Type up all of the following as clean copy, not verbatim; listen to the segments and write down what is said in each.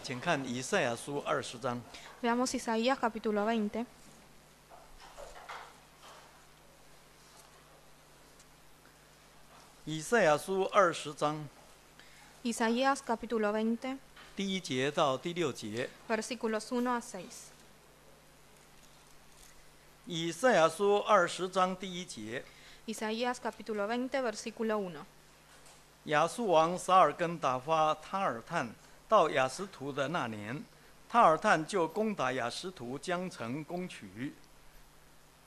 请看以赛亚书20章。 Veamos Isaías capítulo 20. 以赛亚书20章 Isaías capítulo 20, 第1节到第6节。 versículos 1 a 6. 以赛亚书20章第1节， Isaías capítulo 20, versículo 1. 亚述王撒尔根打发他尔探到亚实图的那年，他尔探就攻打亚实图，将城攻取。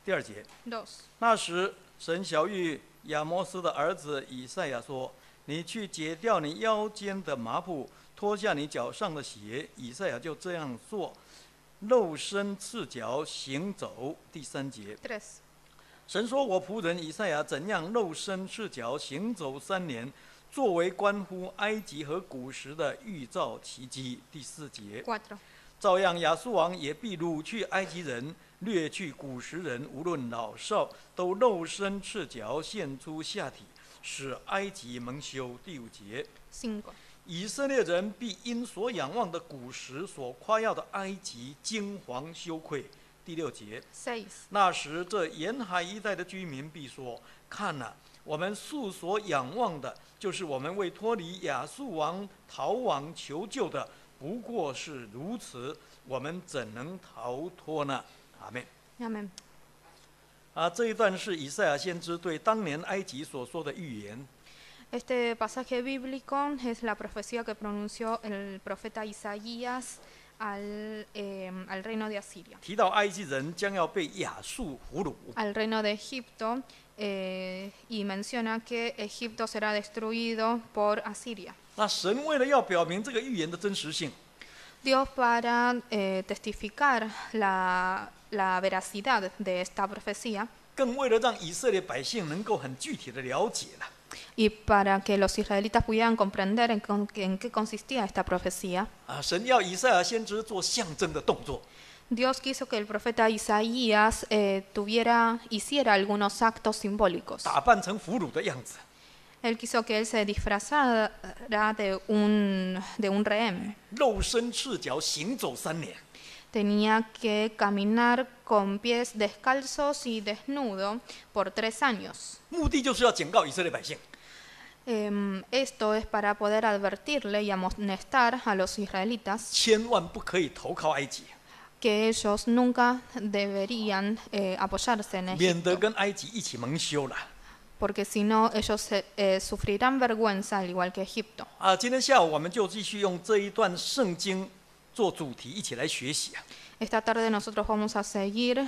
第2节， 2. 那时神晓谕亚摩斯的儿子以赛亚说：“你去解掉你腰间的麻布，脱下你脚上的鞋。”以赛亚就这样做，露身赤脚行走。第3节， 3. 神说：“我仆人以赛亚怎样露身赤脚行走3年，作为关乎埃及和古时的预兆奇迹。”第4节， 4. 照样亚述王也必掳去埃及人，掠去古时人，无论老少，都露身赤脚，现出下体，使埃及蒙羞。第5节， 5. 以色列人必因所仰望的古时，所夸耀的埃及惊惶羞愧。第6节， 6. 那时这沿海一带的居民必说：“看哪，我们素所仰望的，就是我们为脱离亚述王逃亡求救的，不过是如此，我们怎能逃脱呢？”阿们。 Amén. 这一段是以赛亚先知对当年埃及所说的预言。 Este pasaje bíblico es la profecía que pronunció el profeta Isaías al reino de Asiria, 提到埃及人将要被亚述俘虏。 al reino de Egipto, y menciona que Egipto será destruido por Asiria. 那神为了要表明这个预言的真实性， Dios, para testificar la veracidad de esta profecía 更为了让以色列百姓能够很具体的了解了， y para que los israelitas pudieran comprender en qué consistía esta profecía, 神要以赛亚先知做象征的动作。 Dios quiso que el profeta Isaías hiciera algunos actos simbólicos. 打扮成俘虏的样子， Él quiso que él se disfrazara de un rehén. 露身赤脚行走3年。 Tenía que caminar con pies descalzos y desnudo por 3 años. 目的就是要警告以色列百姓， Esto es para poder advertirle y amonestar a los israelitas 千万不可以投靠埃及， que ellos nunca deberían apoyarse en 免得 Egipto, 跟埃及一起蒙羞了。 porque si no ellos sufrirán vergüenza al igual que Egipto. 今天下午我们就继续用这一段圣经做主题，一起来学习。 Esta tarde nosotros vamos a seguir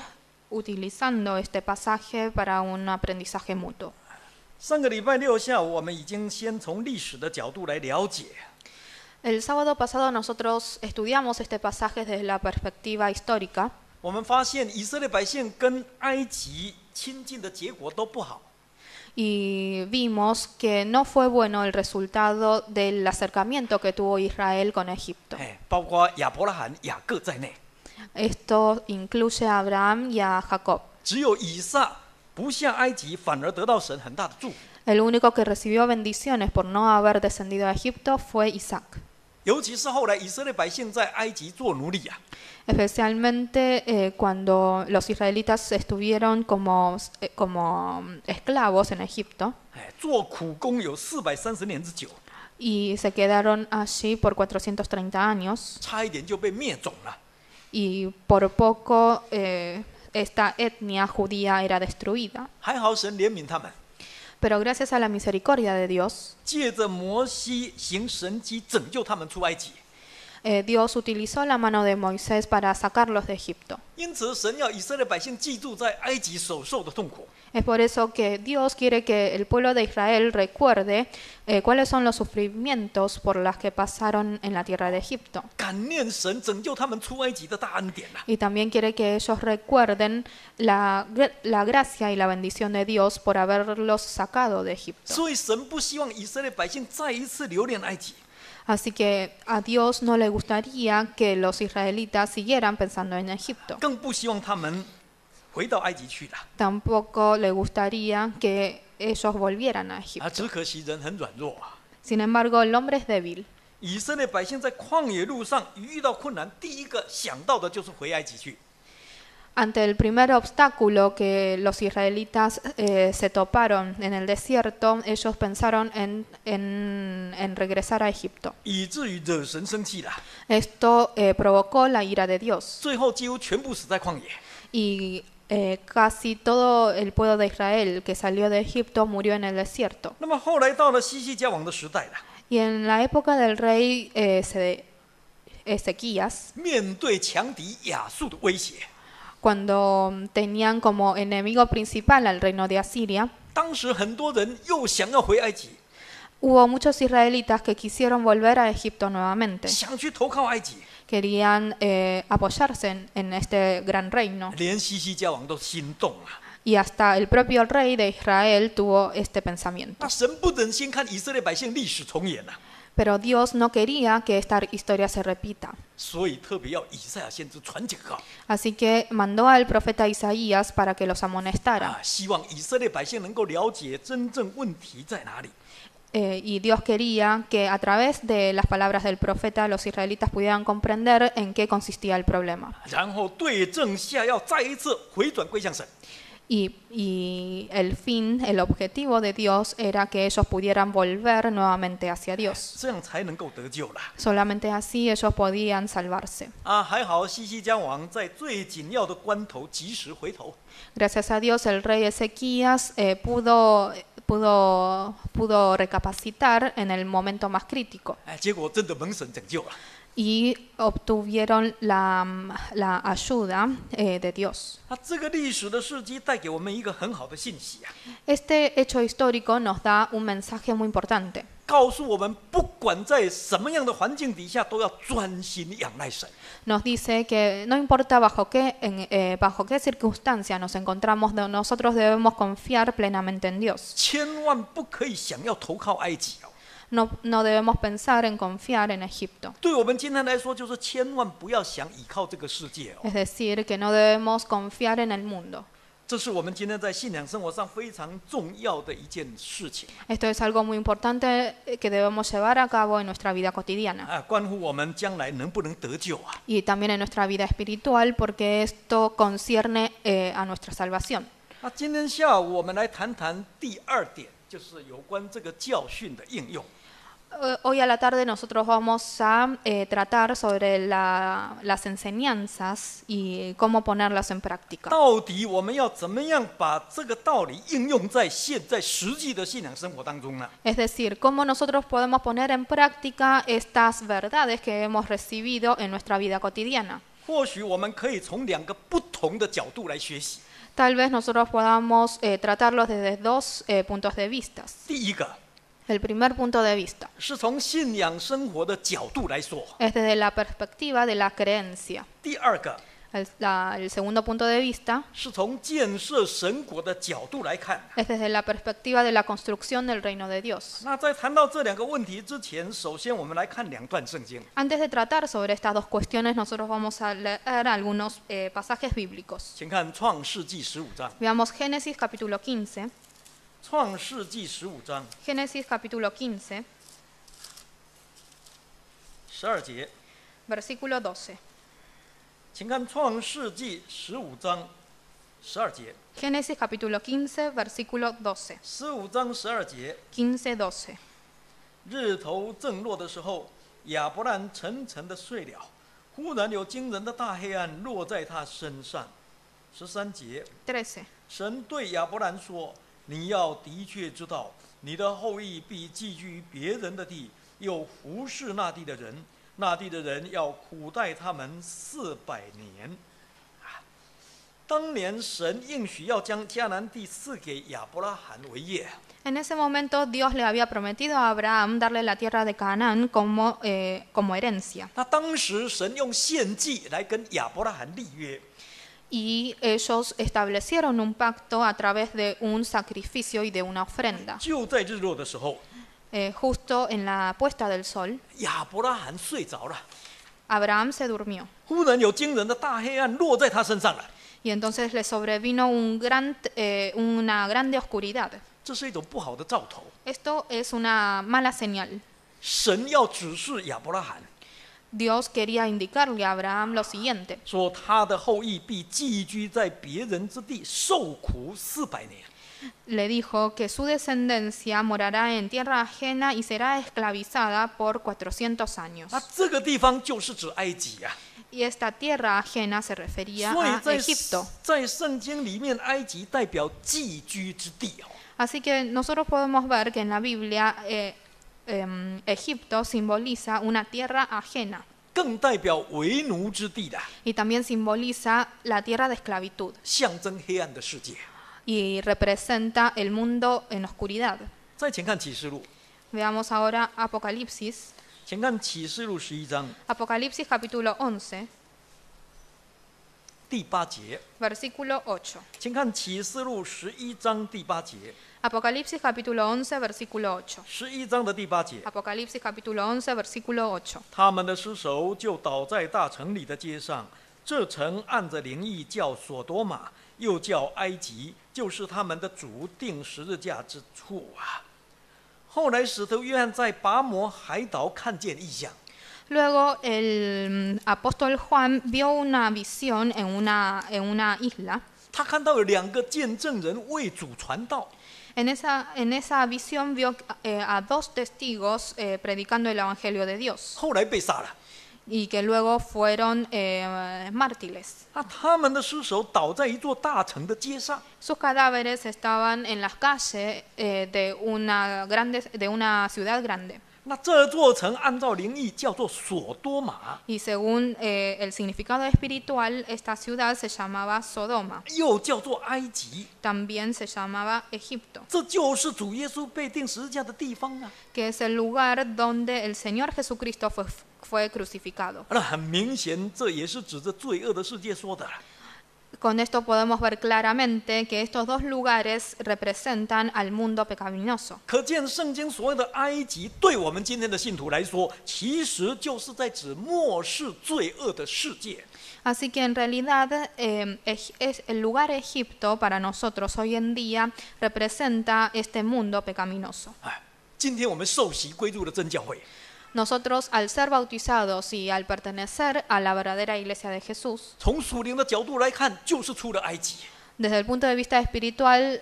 utilizando este pasaje para un aprendizaje mutuo. 上个礼拜6下午，我们已经先从历史的角度来了解， El sábado pasado nosotros estudiamos este pasaje desde la perspectiva histórica 我们发现以色列百姓跟埃及亲近的结果都不好。 y vimos que no fue bueno el resultado del acercamiento que tuvo Israel con Egipto. 包括亚伯拉罕、雅各在内， Esto incluye a Abraham y a Jacob. 只有以撒不下埃及，反而得到神很大的祝福。 El único que recibió bendiciones por no haber descendido a Egipto fue Isaac. 尤其是后来以色列百姓在埃及做奴隶啊， Especialmente cuando los israelitas estuvieron como esclavos en Egipto 做苦工有430年之久， y se quedaron allí por 430 años 差一点就被灭种了。 y por poco esta etnia judía era destruida. 还好神怜悯他们， Pero gracias a la misericordia de Dios, 借着摩西行神迹拯救他们出埃及。 Dios utilizó la mano de Moisés para sacarlos de Egipto. 因此，神要以色列百姓记住在埃及所受的痛苦， Es por eso que Dios quiere que el pueblo de Israel recuerde cuáles son los sufrimientos por los que pasaron en la tierra de Egipto. 感念神拯救他们出埃及的大恩典啊！ Y también quiere que ellos recuerden la gracia y la bendición de Dios por haberlos sacado de Egipto. 所以，神不希望以色列百姓再一次留恋埃及。 Así que a Dios no le gustaría que los israelitas siguieran pensando en Egipto. 更不希望他们回到埃及去了。 Tampoco le gustaría que ellos volvieran a Egipto. 只可惜人很软弱啊， Sin embargo, el hombre es débil. 以色列百姓在旷野路上一遇到困难，第一个想到的就是回埃及去。 Ante el primer obstáculo que los israelitas se toparon en el desierto, ellos pensaron en regresar a Egipto. 以至于惹神生气了， Esto provocó la ira de Dios 最后几乎全部死在旷野。 y casi todo el pueblo de Israel que salió de Egipto murió en el desierto. 那么后来到了西西家王的时代了， Y en la época del rey Ezequías, 面对强敌亚述的威胁， cuando tenían como enemigo principal al reino de Asiria, 当时很多人又想要回埃及， hubo muchos israelitas que quisieron volver a Egipto nuevamente. 想去投靠埃及， Querían apoyarse en este gran reino. 连西西家王都心动了。 Y hasta el propio rey de Israel tuvo este pensamiento. 那神不忍心看以色列百姓历史重演了， Pero Dios no quería que esta historia se repita. 所以特别要以赛亚先知传警告 Así que mandó al profeta Isaías para que los amonestara. 希望以色列百姓能够了解真正问题在哪里。 Y Dios quería que a través de las palabras del profeta los israelitas pudieran comprender en qué consistía el problema. 然后对症下药，再一次回转归向神。 Y el fin, el objetivo de Dios era que ellos pudieran volver nuevamente hacia Dios. 这样才能够得救了 Solamente así ellos podían salvarse. 啊！还好西西家王在最紧要的关头及时回头， Gracias a Dios el rey Ezequías pudo recapacitar en el momento más crítico 哎，结果真的蒙神拯救了。 y obtuvieron la ayuda de Dios. 那这个历史的事迹带给我们一个很好的信息啊， Este hecho histórico nos da un mensaje muy importante. 告诉我们不管在什么样的环境底下，都要专心仰赖神。 Nos dice que no importa bajo qué circunstancia nos encontramos, nosotros debemos confiar plenamente en Dios. 千万不可以想要投靠埃及哦。 No debemos pensar en confiar en Egipto. 对我们今天来说，就是千万不要想依靠这个世界哦。 Es decir, que no debemos confiar en el mundo. 这是我们今天在信仰生活上非常重要的一件事情 Esto es algo muy importante que debemos llevar a cabo en nuestra vida cotidiana 啊，关乎我们将来能不能得救啊。 y también en nuestra vida espiritual porque esto concierne a nuestra salvación. 那今天下午我们来谈谈第二点，就是有关这个教训的应用。 Hoy a la tarde nosotros vamos a tratar sobre las enseñanzas y cómo ponerlas en práctica. 到底我们要怎么样把这个道理应用在现在实际的信仰生活当中呢？ Es decir, cómo nosotros podemos poner en práctica estas verdades que hemos recibido en nuestra vida cotidiana. 或许我们可以从两个不同的角度来学习。 Tal vez nosotros podamos tratarlos desde dos puntos de vista. 第一个 El primer punto de vista 是从信仰生活的角度来说， es desde la perspectiva de la creencia. 第二个 El segundo punto de vista 是从建设神国的角度来看。 es desde la perspectiva de la construcción del reino de Dios. 那在谈到这两个问题之前，首先我们来看两段圣经。 Antes de tratar sobre estas dos cuestiones, nosotros vamos a leer algunos pasajes bíblicos. 请看创世纪15章， Veamos Génesis capítulo 15. 创世纪15章 Génesis capítulo 15, 12节， versículo 12. 请看创世纪15章12节， Génesis capítulo 15, versículo 12. 15章12节， 15, 12. 日头正落的时候，亚伯兰沉沉的睡了，忽然有惊人的大黑暗落在他身上。13节， 13. 神对亚伯兰说：“你要的确知道，你的后裔必寄居于别人的地，又服侍那地的人，那地的人要苦待他们400年。”当年神应许要将迦南地赐给亚伯拉罕为业。 En ese momento Dios le había prometido a Abraham darle la tierra de Canaán como herencia. 那当时神用献祭来跟亚伯拉罕立约。 Y ellos establecieron un pacto a través de un sacrificio y de una ofrenda. 就在日落的时候， Justo en la puesta del sol, 亚伯拉罕睡着了， Abraham se durmió. 忽然有惊人的大黑暗落在他身上了。 Y entonces le sobrevino una grande oscuridad. 这是一种不好的兆头。 Esto es una mala señal. 神要指示亚伯拉罕， Dios quería indicarle a Abraham lo siguiente, 说他的后裔必寄居在别人之地，受苦400年。 le dijo que su descendencia morará en tierra ajena y será esclavizada por 400 años. 那这个地方就是指埃及啊。 Y esta tierra ajena se refería 所以 a Egipto. 在圣经里面，埃及代表寄居之地哦。 Así que nosotros podemos ver que en la Biblia Egipto simboliza una tierra ajena 更代表为奴之地的， y también simboliza la tierra de esclavitud 象征黑暗的世界。 y representa el mundo en oscuridad. 再请看启示录， Veamos ahora Apocalipsis. 请看启示录11章 Apocalipsis capítulo 11, 第8节， versículo 8. 请看启示录11章第8节Apocalipsis capítulo 11, versículo 8. ，11章的第8节。 Apocalipsis capítulo 11, versículo 8. 他们的尸首就倒在大城里的街上，这城按着灵意叫所多玛，又叫埃及，就是他们的主定十字架之处啊。后来使徒约翰在拔摩海岛看见异象， Luego el apóstol Juan vio una visión en una isla. 他看到有2个见证人为主传道， En esa visión vio a 2 testigos predicando el Evangelio de Dios 后来被杀了。 y que luego fueron mártires. 那他们的尸首倒在一座大城的街上， Sus cadáveres estaban en las calles de una ciudad grande. 那这座城按照灵意叫做所多玛， Y según el significado espiritual, esta ciudad se llamaba Sodoma, 又叫做埃及， también se llamaba Egipto, 这就是主耶稣被钉十字架的地方啊。 que es el lugar donde el Señor Jesucristo fue crucificado. 那很明显，这也是指着罪恶的世界说的。 Con esto podemos ver claramente que estos 2 lugares representan al mundo pecaminoso. 可见圣经所谓的埃及，对我们今天的信徒来说，其实就是在指末世罪恶的世界。 Así que en realidad el lugar Egipto para nosotros hoy en día representa este mundo pecaminoso. 哎，今天我们受洗归入了真教会， Nosotros al ser bautizados y al pertenecer a la verdadera iglesia de Jesús, 从属灵的角度来看，就是出了埃及。 desde el punto de vista espiritual,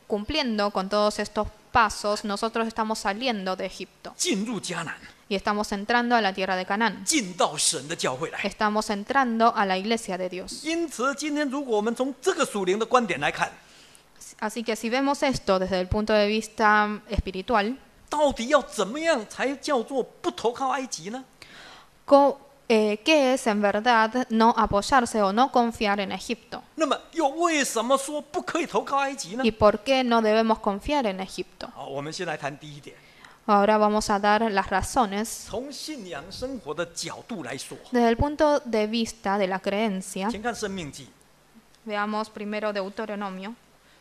cumpliendo con todos estos pasos, nosotros estamos saliendo de Egipto 进入迦南， y estamos entrando a la tierra de Canaán. 进到神的教会来。 Estamos entrando a la iglesia de Dios. 因此，今天如果我们从这个属灵的观点来看， Así que si vemos esto desde el punto de vista espiritual, 到底要怎么样才叫做不投靠埃及呢？ ¿qué es en verdad no apoyarse o no confiar en Egipto? 那么又为什么说不可以投靠埃及呢？ ¿Y por qué no debemos confiar en Egipto? 好，我们先来谈第一点， Ahora vamos a dar las razones 从信仰生活的角度来说， desde el punto de vista de la creencia. 请看《生命记》， Veamos primero Deuteronomio.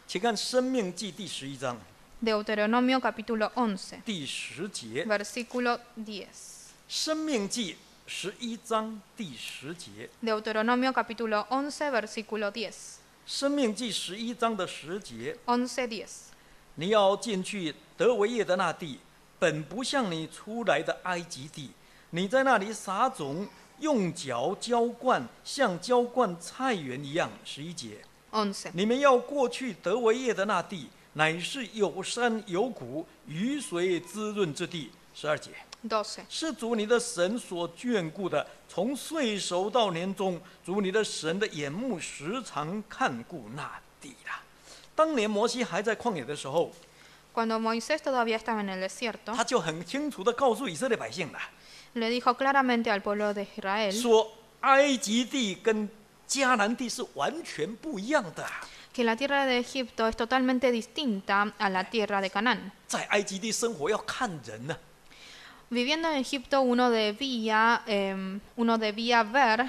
请看《生命记》第11章 Deuteronomio capítulo 11, 第10节，《 versículo 10. 生命记》11章第10节， Deuteronomio capítulo 11, versículo 10. 《生命记》11章的10节， 11:10. 你要进去得为业的那地，本不像你出来的埃及地，你在那里撒种，用脚浇灌，像浇灌菜园一样。11节， 11. 你们要过去得为业的那地，乃是有山有谷，雨水滋润之地。12节， 12. 是主你的神所眷顾的，从岁首到年终，主你的神的眼目时常看顾那地啦。当年摩西还在旷野的时候， Cuando Moisés todavía estaba en el desierto, 他就很清楚地告诉以色列百姓了， le dijo claramente al pueblo de Israel 说埃及地跟迦南地是完全不一样的。 que la tierra de Egipto es totalmente distinta a la tierra de Canaán. 在埃及地生活要看人呢、 Viviendo en Egipto uno debía ver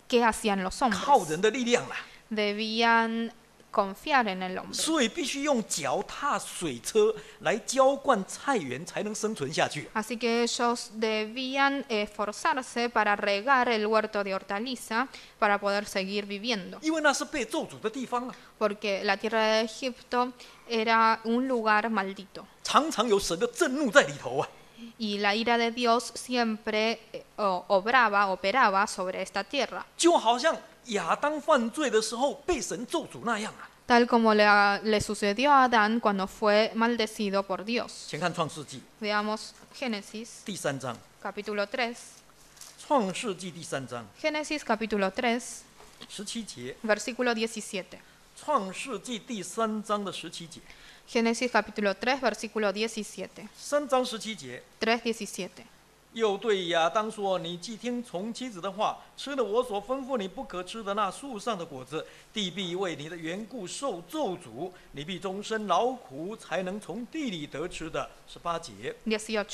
qué hacían los 靠 hombres. 人的力量啦， Debían confiar en el hombre. 所以必须用脚踏水车来浇灌菜园，才能生存下去。 Así que ellos debían esforzarse para regar el huerto de hortaliza para poder seguir viviendo. 因为那是被咒诅的地方啊， Porque la tierra de Egipto era un lugar maldito. 常常有神的震怒在里头啊。Y la ira de Dios siempre operaba sobre esta tierra, 就好像亚当犯罪的时候被神咒诅那样啊。 tal como le sucedió a Adán cuando fue maldecido por Dios. 请看创世纪 Veamos Génesis 第3章， capítulo 3. 创世纪第3章 Génesis capítulo 3, 17节， versículo 17. 创世纪第3章的17节， Génesis capítulo 3, versículo 17. 3章17节。 3:17. 又对亚当说：“你既听从妻子的话，吃了我所吩咐你不可吃的那树上的果子，地必为你的缘故受咒诅，你必终身劳苦，才能从地里得吃的。”18节， 18.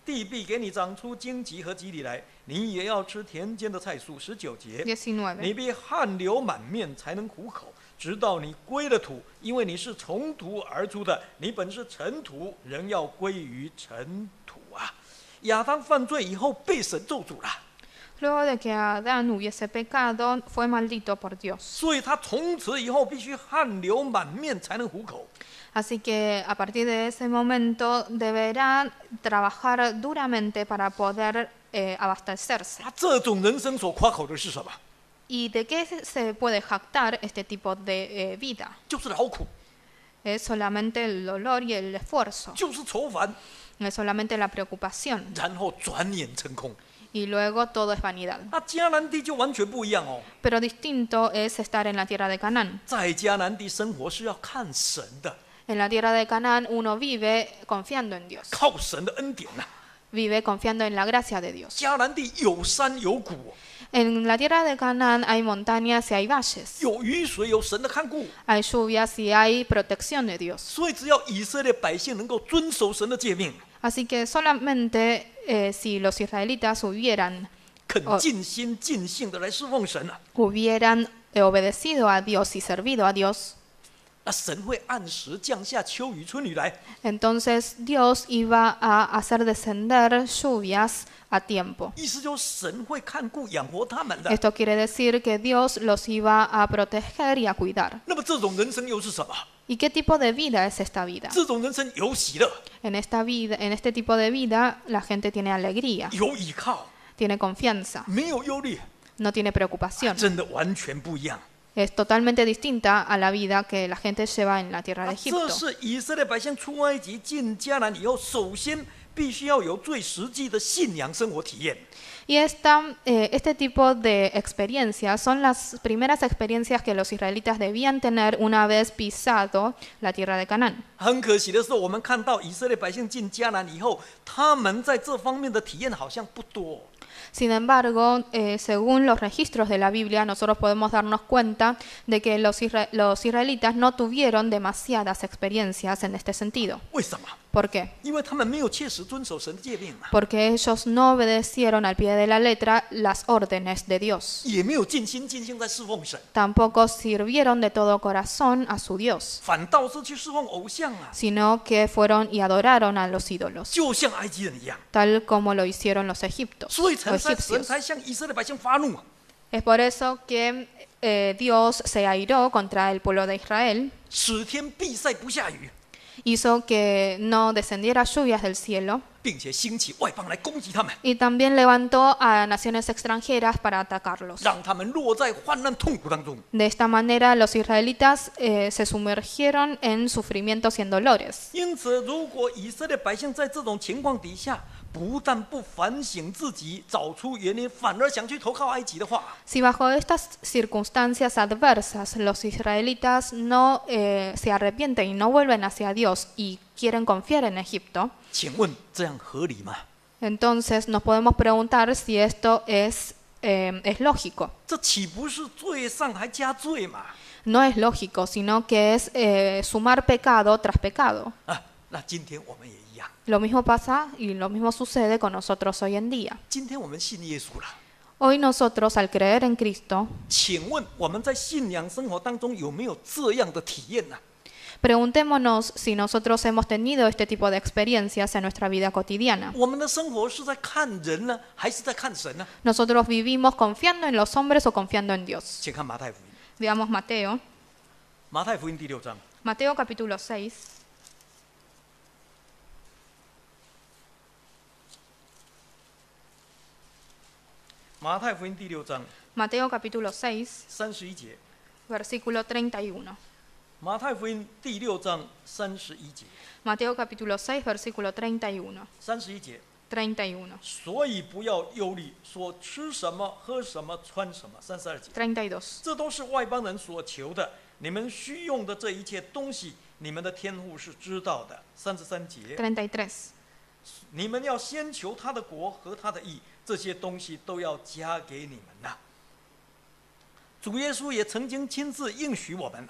地必给你长出荆棘和棘藜来，你也要吃田间的菜蔬。19节，你19. 必汗流满面，才能糊口，直到你归了土，因为你是从土而出的，你本是尘土，人要归于尘土啊。亚当犯罪以后被神咒诅了， Luego de que Adán hubiese pecado, fue maldito por Dios. 所以他从此以后必须汗流满面才能糊口。 Así que a partir de ese momento deberá trabajar duramente para poder abastecerse. 他这种人生所夸口的是什么？ ¿Y de qué se puede jactar este tipo de vida? 就是劳苦， Es solamente el dolor y el esfuerzo, 就是愁烦， es solamente la preocupación. 然后转眼成空。 Y luego todo es vanidad. 那迦南地就完全不一样哦， Pero distinto es estar en la tierra de Canaán. 在迦南地生活是要看神的， En la tierra de Canaán uno vive confiando en Dios, 靠神的恩典呐、 vive confiando en la gracia de Dios. 迦南地有山有谷， En la tierra de Canaán hay montañas y hay valles, 有雨水，有神的看顾， hay lluvias y hay protección de Dios. 所以只要以色列百姓能够遵守神的诫命， Así que solamente si los israelitas hubieran 肯尽心尽性的来侍奉神啊， obedecido a Dios y servido a Dios, 那神会按时降下秋雨春雨来， entonces Dios iba a hacer descender lluvias a tiempo. 意思就是神会看顾养活他们的。 Esto quiere decir que Dios los iba a proteger y a cuidar. 那么这种人生又是什么？ ¿Y qué tipo de vida es esta vida? 这种人生有喜乐， En este tipo de vida, la gente tiene alegría, 有依靠， tiene confianza, 没有忧虑， no tiene preocupación. 真的完全不一样。 Es totalmente distinta a la vida que la gente lleva en la tierra de 这 Egipto. 是以色列百姓出埃及进迦南以后，首先必须要有最实际的信仰生活体验。 Y este tipo de experiencias son las primeras experiencias que los israelitas debían tener una vez pisado la tierra de Canaán. 很可惜的是，我们看到以色列百姓进迦南以后，他们在这方面的体验好像不多。 Sin embargo, según los registros de la Biblia, nosotros podemos darnos cuenta de que los israelitas no tuvieron demasiadas experiencias en este sentido. 为什么？ ¿Por qué? 因为他们没有切实遵守神的诫命啊， Porque ellos no obedecieron al pie de la letra las órdenes de Dios. 也没有尽心尽性在侍奉神， Tampoco sirvieron de todo corazón a su Dios, 反倒是去侍奉偶像啊， sino que fueron y adoraron a los ídolos, 就像埃及人一样。 tal como lo hicieron los 所以 egipcios. 神才向以色列百姓发怒啊， Es por eso que Dios se airó contra el pueblo de Israel, 使天闭塞不下雨， hizo que no descendiera lluvias del cielo 并且兴起外邦来攻击他们， y también levantó a naciones extranjeras para atacarlos. 让他们落在患难痛苦当中。 De esta manera los israelitas se sumergieron en sufrimientos y en dolores. 因此，如果以色列百姓在这种情况底下，不但不反省自己，找出原因，反而想去投靠埃及的话， Si bajo estas circunstancias adversas los israelitas no se arrepienten y no vuelven hacia Dios y quieren confiar en Egipto, 请问这样合理吗？ entonces nos podemos preguntar si esto es lógico. 这岂不是罪上还加罪嘛？ No es lógico, sino que es sumar pecado tras pecado. 啊，那今天我们也一样， Lo mismo pasa y lo mismo sucede con nosotros hoy en día. 今天我们信耶稣了， Hoy nosotros, al creer en Cristo, 请问我们在信仰生活当中有没有这样的体验呢？ preguntémonos si nosotros hemos tenido este tipo de experiencias en nuestra vida cotidiana. 我们的生活是在看人呢，还是在看神呢？ ¿Nosotros vivimos confiando en los hombres o confiando en Dios? 请看马太福音， Veamos Mateo. 马太福音第6章， Mateo capítulo 6. 马太福音第6章 Mateo capítulo 6, 31节， versículo 31. 马太福音第6章31节， Mateo capítulo 6, versículo 31. 31节。 31. 所以不要忧虑，说吃什么、喝什么、穿什么。32节， 32. 这都是外邦人所求的。你们需用的这一切东西，你们的天父是知道的。33节， 33. 你们要先求他的国和他的义，这些东西都要加给你们呐。主耶稣也曾经亲自应许我们，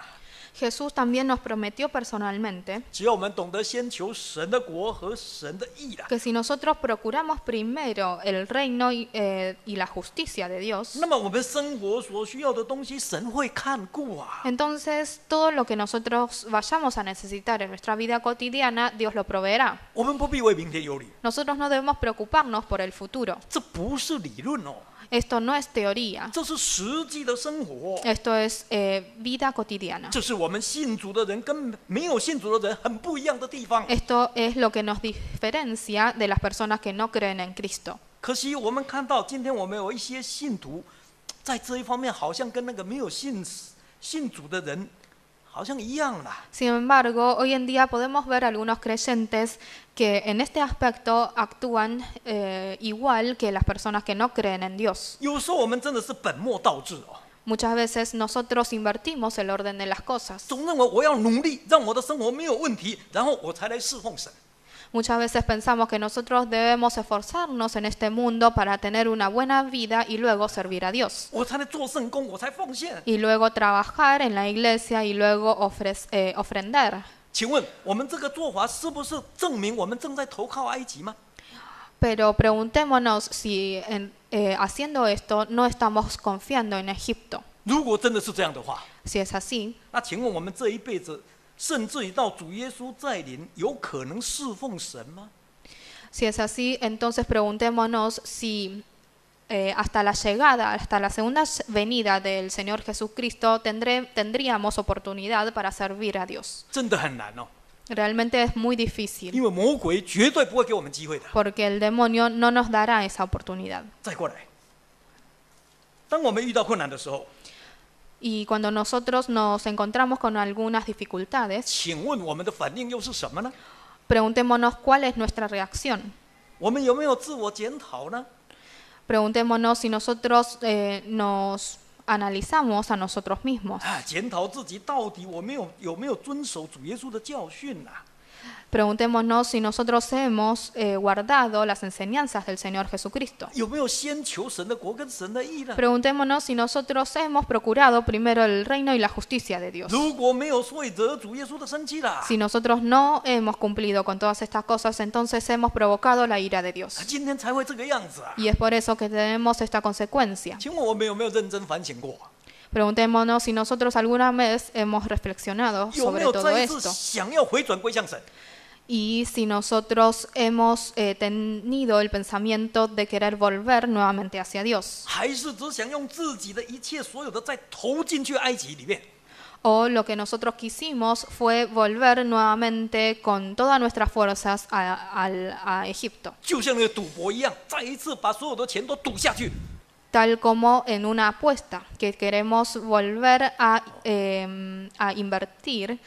Jesús también nos prometió personalmente 只要我们懂得先求神的国和神的义的， que si nosotros procuramos primero el reino y la justicia de Dios, 那么我们生活所需要的东西，神会看顾啊。 entonces todo lo que nosotros vayamos a necesitar en nuestra vida cotidiana, Dios lo proveerá. 我们不必为明天忧虑， Nosotros no debemos preocuparnos por el futuro. 这不是理论哦， Esto no es teoría, 这是实际的生活。 esto es vida cotidiana. 这是我们信主的人跟没有信主的人很不一样的地方。 Esto es lo que nos diferencia de las personas que no creen en Cristo. 可惜我们看到今天我们有一些信徒，在这一方面好像跟那个没有信主的人好像一样啦。 Sin embargo, hoy en día podemos ver algunos creyentes que en este aspecto actúan igual que las personas que no creen en Dios. 有时候我们真的是本末倒置哦， Muchas veces nosotros invertimos el orden de las cosas. 总认为我要努力让我的生活没有问题，然后我才来侍奉神。 Muchas veces pensamos que nosotros debemos esforzarnos en este mundo para tener una buena vida y luego servir a Dios. 我才来做圣工，我才奉献。 Y luego trabajar en la iglesia y luego ofrendar. 请问我们这个做法是不是证明我们正在投靠埃及吗？ Pero preguntémonos si haciendo esto no estamos confiando en Egipto. 如果真的是这样的话， Si es así, 那请问我们这一辈子，甚至于到主耶稣再临，有可能侍奉神吗？ si es así, entonces preguntémonos si hasta la llegada, hasta la segunda venida del Señor Jesucristo tendríamos oportunidad para servir a Dios. 真的很难哦， Realmente es muy difícil, 因为魔鬼绝对不会给我们机会的。 porque el demonio no nos dará esa oportunidad. 再过来，当我们遇到困难的时候， Y cuando nosotros nos encontramos con algunas dificultades, 请问我们的反应又是什么呢？ preguntémonos cuál es nuestra reacción. 我们有没有自我检讨呢？ Preguntémonos si nosotros nos analizamos a nosotros mismos. 检讨自己到底有没有遵守主耶稣的教训啊？ Preguntémonos si nosotros hemos guardado las enseñanzas del Señor Jesucristo. 有没有先求神的国跟神的义呢？ Preguntémonos si nosotros hemos procurado primero el reino y la justicia de Dios. 如果没有，所以惹主耶稣的生气啦。 Si nosotros no hemos cumplido con todas estas cosas, entonces hemos provocado la ira de Dios. 今天才会这个样子啊！ Y es por eso que tenemos esta consecuencia. 请问我们有没有认真反省过？ Preguntémonos si nosotros alguna vez hemos reflexionado 有没 sobre 有 todo 再一次 esto. 想要回转归向神？ Y si nosotros hemos tenido el pensamiento de querer volver nuevamente hacia Dios. 还是只想用自己的一切所有的再投进去埃及里面？ O lo que nosotros quisimos fue volver nuevamente con todas nuestras fuerzas a Egipto. 就像那个赌博一样，再一次把所有的钱都赌下去。 Tal como en una apuesta, que queremos volver a invertir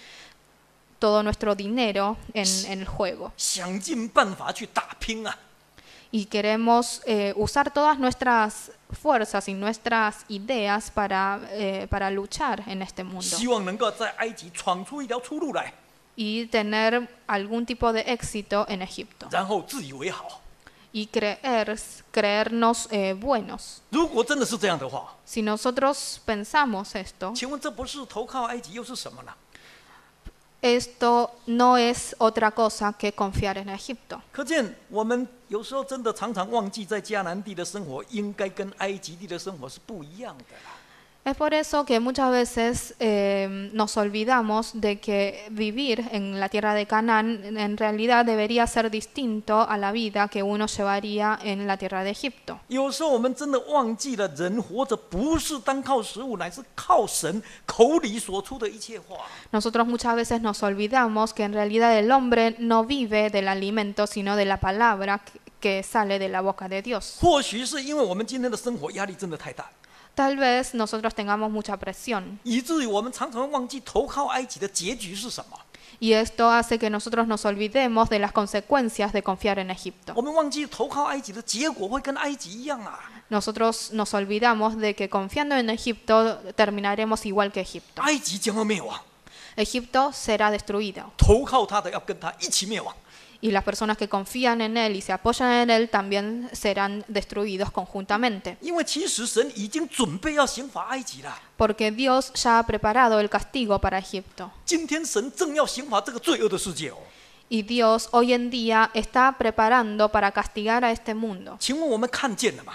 todo nuestro dinero en el juego. 想尽办法去打拼啊！ Y queremos usar todas nuestras fuerzas y nuestras ideas para luchar en este mundo. 希望能够在埃及闯出一条出路来， Y tener algún tipo de éxito en Egipto. 然后自以为好。 Y creernos buenos. 如果真的是这样的话， Si nosotros pensamos esto, 请问这不是投靠埃及又是什么呢？ esto no es otra cosa que confiar en Egipto. 可见我们有时候真的常常忘记，在迦南地的生活应该跟埃及地的生活是不一样的啦。 Es por eso que muchas veces nos olvidamos de que vivir en la tierra de Canaán en realidad debería ser distinto a la vida que uno llevaría en la tierra de Egipto. 有时候我们真的忘记了，人活着不是单靠食物，乃是靠神口里所出的一切话。 Nosotros muchas veces nos olvidamos que en realidad el hombre no vive del alimento, sino de la palabra que sale de la boca de Dios. 或许是因为我们今天的生活压力真的太大， Tal vez nosotros tengamos mucha presión 以至于我们常常忘记投靠埃及的结局是什么。 y esto hace que nosotros nos olvidemos de las consecuencias de confiar en Egipto. 我们忘记投靠埃及的结果会跟埃及一样啊！ Nosotros nos olvidamos de que confiando en Egipto terminaremos igual que Egipto. 埃及将要灭亡， Egipto será destruido 投靠他的要跟他一起灭亡。 y las personas que confían en él y se apoyan en él también serán destruidos conjuntamente. 因为其实神已经准备要刑罚埃及了， Porque Dios ya ha preparado el castigo para Egipto. 今天神正要刑罚这个罪恶的世界哦。 Y Dios hoy en día está preparando para castigar a este mundo. 请问我们看见了吗？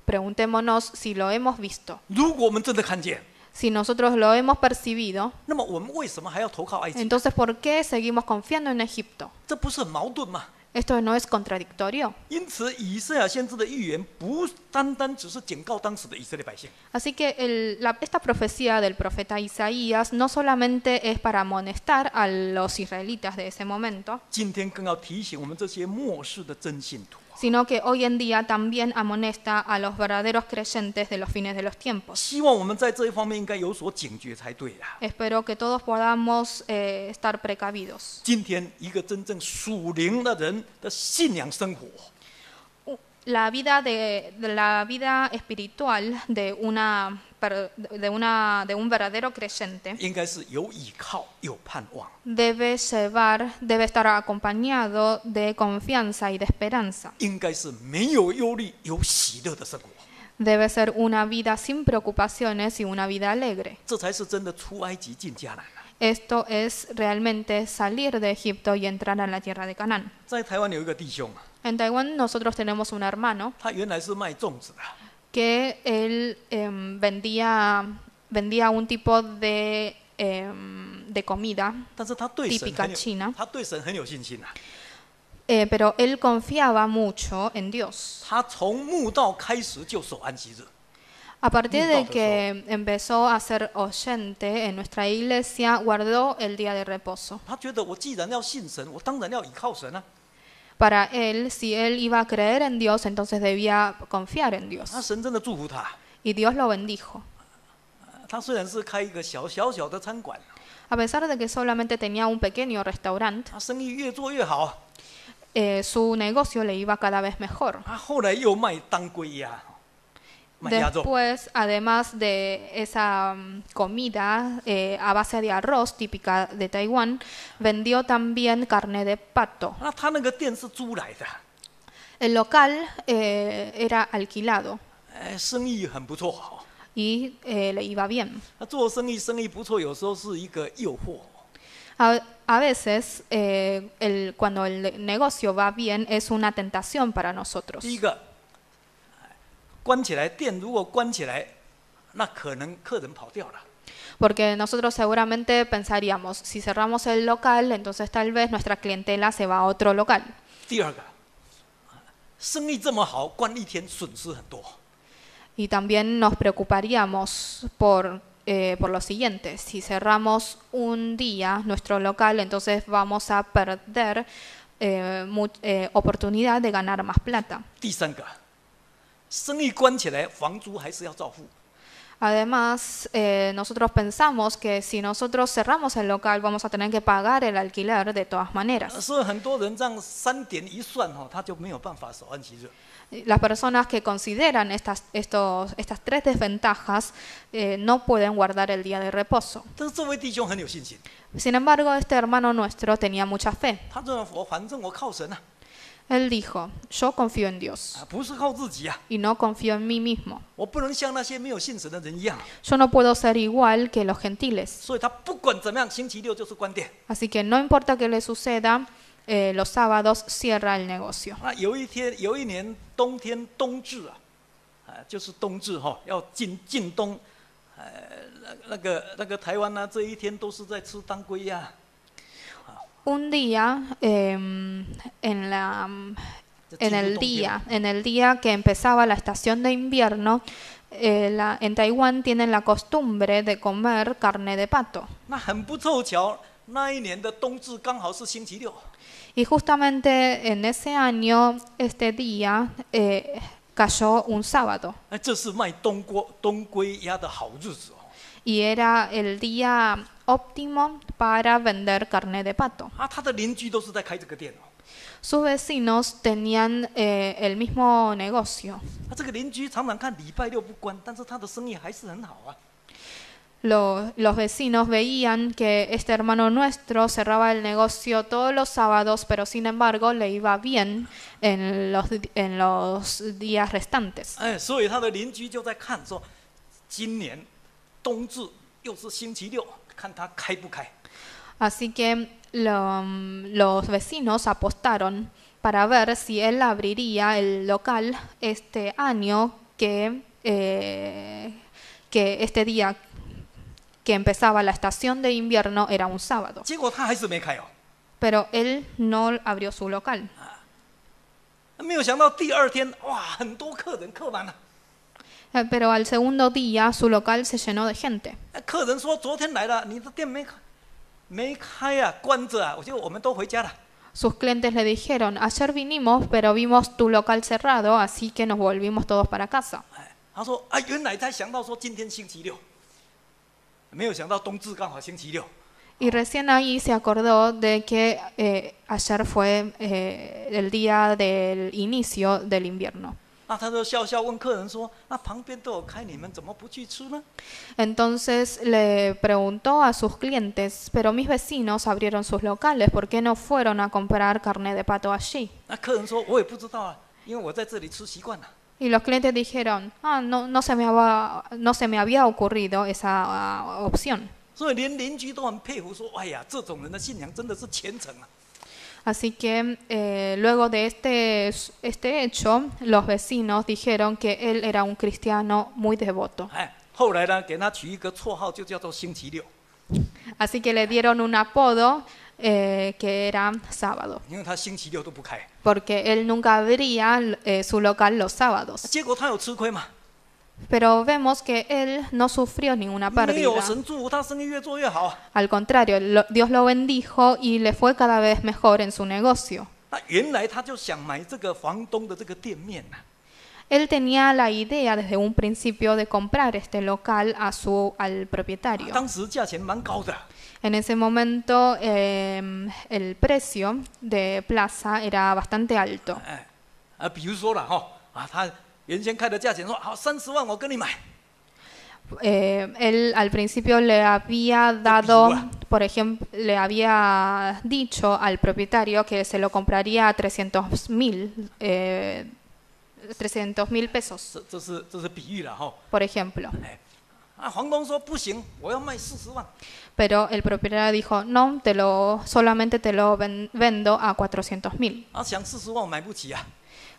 Preguntémonos si lo hemos visto. 如果我们真的看见， Si nosotros lo hemos percibido, 那么我们为什么还要投靠埃及？ entonces ¿por qué seguimos confiando en Egipto? 这不是很矛盾吗？ ¿Esto no es contradictorio? 因此，以赛亚先知的预言不单单只是警告当时的以色列百姓， Así que esta profecía del profeta Isaías no solamente es para amonestar a los israelitas de ese momento, 今天更要提醒我们这些末世的真信徒。 sino que hoy en día también amonesta a los verdaderos creyentes de los fines de los tiempos. 希望我们在这一方面应该有所警觉才对啦。 Espero que todos podamos estar precavidos. 今天一个真正属灵的人的信仰生活， La vida vida espiritual de un verdadero creyente 应该是有依靠、有盼望。 debe estar acompañado de confianza y de esperanza. 应该是没有忧虑、有喜乐的生活， Debe ser una vida sin preocupaciones y una vida alegre. 这才是真的出埃及进迦南啊。 Esto es realmente salir de Egipto y entrar a la tierra de Canaán. 在台湾有一个弟兄啊， En Taiwán nosotros tenemos un hermano 他原来是卖粽子的， que él vendía un tipo de comida 但是他对神 típica 很有 china, 他对神很有信心啊。 pero él confiaba mucho en Dios. 他从慕道开始就守安息日， A partir de que empezó a ser oyente en nuestra iglesia, guardó el día de reposo. 他觉得我既然要信神，我当然要倚靠神啊。 Para él, si él iba a creer en Dios, entonces debía confiar en Dios. 他神真的祝福他。 Y Dios lo bendijo. 他虽然是开一个小小的餐馆， A pesar de que solamente tenía un pequeño restaurante, 他生意越做越好。 su negocio le iba cada vez mejor. 他后来又卖当归鸭，卖鸭肉。 Después, además de esa comida a base de arroz típica de Taiwán, vendió también carne de pato. 那他那个店是租来的， El local era alquilado 生意很不错。 y le iba bien. 那做生意不错，有时候是一个诱惑。 A veces, cuando el negocio va bien, es una tentación para nosotros. 第一个，关起来店如果关起来，那可能客人跑掉了。 Porque nosotros seguramente pensaríamos, si cerramos el local, entonces tal vez nuestra clientela se va a otro local. 第二个，生意这么好，关一天损失很多。 Y también nos preocuparíamos por lo siguiente, si cerramos un día nuestro local, entonces vamos a perder oportunidad de ganar más plata. 第三个，生意关起来，房租还是要照付。 Además, nosotros pensamos que si nosotros cerramos el local, vamos a tener que pagar el alquiler de todas maneras. 所以很多人这样3点一算他就没有办法守安息日。 Las personas que consideran estas tres desventajas no pueden guardar el día de reposo. 但是这位弟兄很有信心， Sin embargo, este hermano nuestro tenía mucha fe. 他认为反正我靠神啊， Él dijo, yo confío en Dios 不是靠自己啊， y no confío en mí mismo. 我不能像那些没有信神的人一样。 Yo no puedo ser igual que los gentiles. 所以他不管怎么样，星期六就是关店。 Así que no importa qué le suceda, los sábados cierra el negocio. 那有一年冬天冬至就是冬至要进冬，那个台湾这一天都是在吃当归鸭。 Un día, en el día que empezaba la estación de invierno, en Taiwán tienen la costumbre de comer carne de pato. 那很不凑巧，那一年的冬至刚好是星期六。Y justamente en ese año, este día, cayó un sábado. 这是卖冬归鸭的好日子哦。 Y era el día óptimo para vender carne de pato. 他的邻居都是在开这个店哦。 Sus vecinos tenían el mismo negocio. 这个邻居常常看礼拜六不关，但是他的生意还是很好啊。 Los vecinos veían que este hermano nuestro cerraba el negocio todos los sábados, pero sin embargo le iba bien en los días restantes. 所以他的邻居就在看说，今年冬至又是星期六，看他开不开。 Así que los vecinos apostaron para ver si él abriría el local este año que este día que empezaba la estación de invierno era un sábado. 结果他还是没开哦。 Pero él no abrió su local. 没有想到第二天，哇，很多客人客满了。 Pero al segundo día su local se llenó de gente. 客人说昨天来了，你的店没开啊，关着啊，我们都回家了。 Sus clientes le dijeron, ayer vinimos, pero vimos tu local cerrado, así que nos volvimos todos para casa. 他说啊，原来才想到说今天星期六，没有想到冬至刚好星期六。 Y recién ahí se acordó de que ayer fue el día del inicio del invierno. 他就笑笑问客人说：“那旁边都有开，你们怎么不去吃呢？” Entonces le preguntó a sus clientes, pero mis vecinos abrieron sus locales, ¿por qué no fueron a comprar carne de pato allí? 那客人说：“我也不知道啊，因为我在这里吃习惯了。” Y los clientes dijeron, no se me había ocurrido esa opción. 所以连邻居都很佩服，说：“哎呀，这种人的信仰真的是虔诚啊！” Así que luego de este hecho, los vecinos dijeron que él era un cristiano muy devoto. 后来呢，给他取一个绰号，就叫做星期六。 Así que le dieron un apodo que era sábado, 因为他星期六都不开。 porque él nunca abría su local los sábados. 结果他有吃亏嘛？ Pero vemos que él no sufrió ninguna 没有 pérdida. 神祝福，他生意越做越好。 Al contrario, Dios lo bendijo y le fue cada vez mejor en su negocio. 那原来他就想买这个房东的这个店面呐。 Él tenía la idea desde un principio de comprar este local al propietario. 当时价钱蛮高的。 En ese momento el precio de plaza era bastante alto. 比如说了他原先开的价钱说好30万，我跟你买。 Él al principio le había dado, por ejemplo, le había dicho al propietario que se lo compraría a 300,000 pesos, 这是比喻了por ejemplo. 房东说不行，我要卖40万。 Pero el propietario dijo, no, solamente te lo vendo a 400,000. 想40万我买不起啊。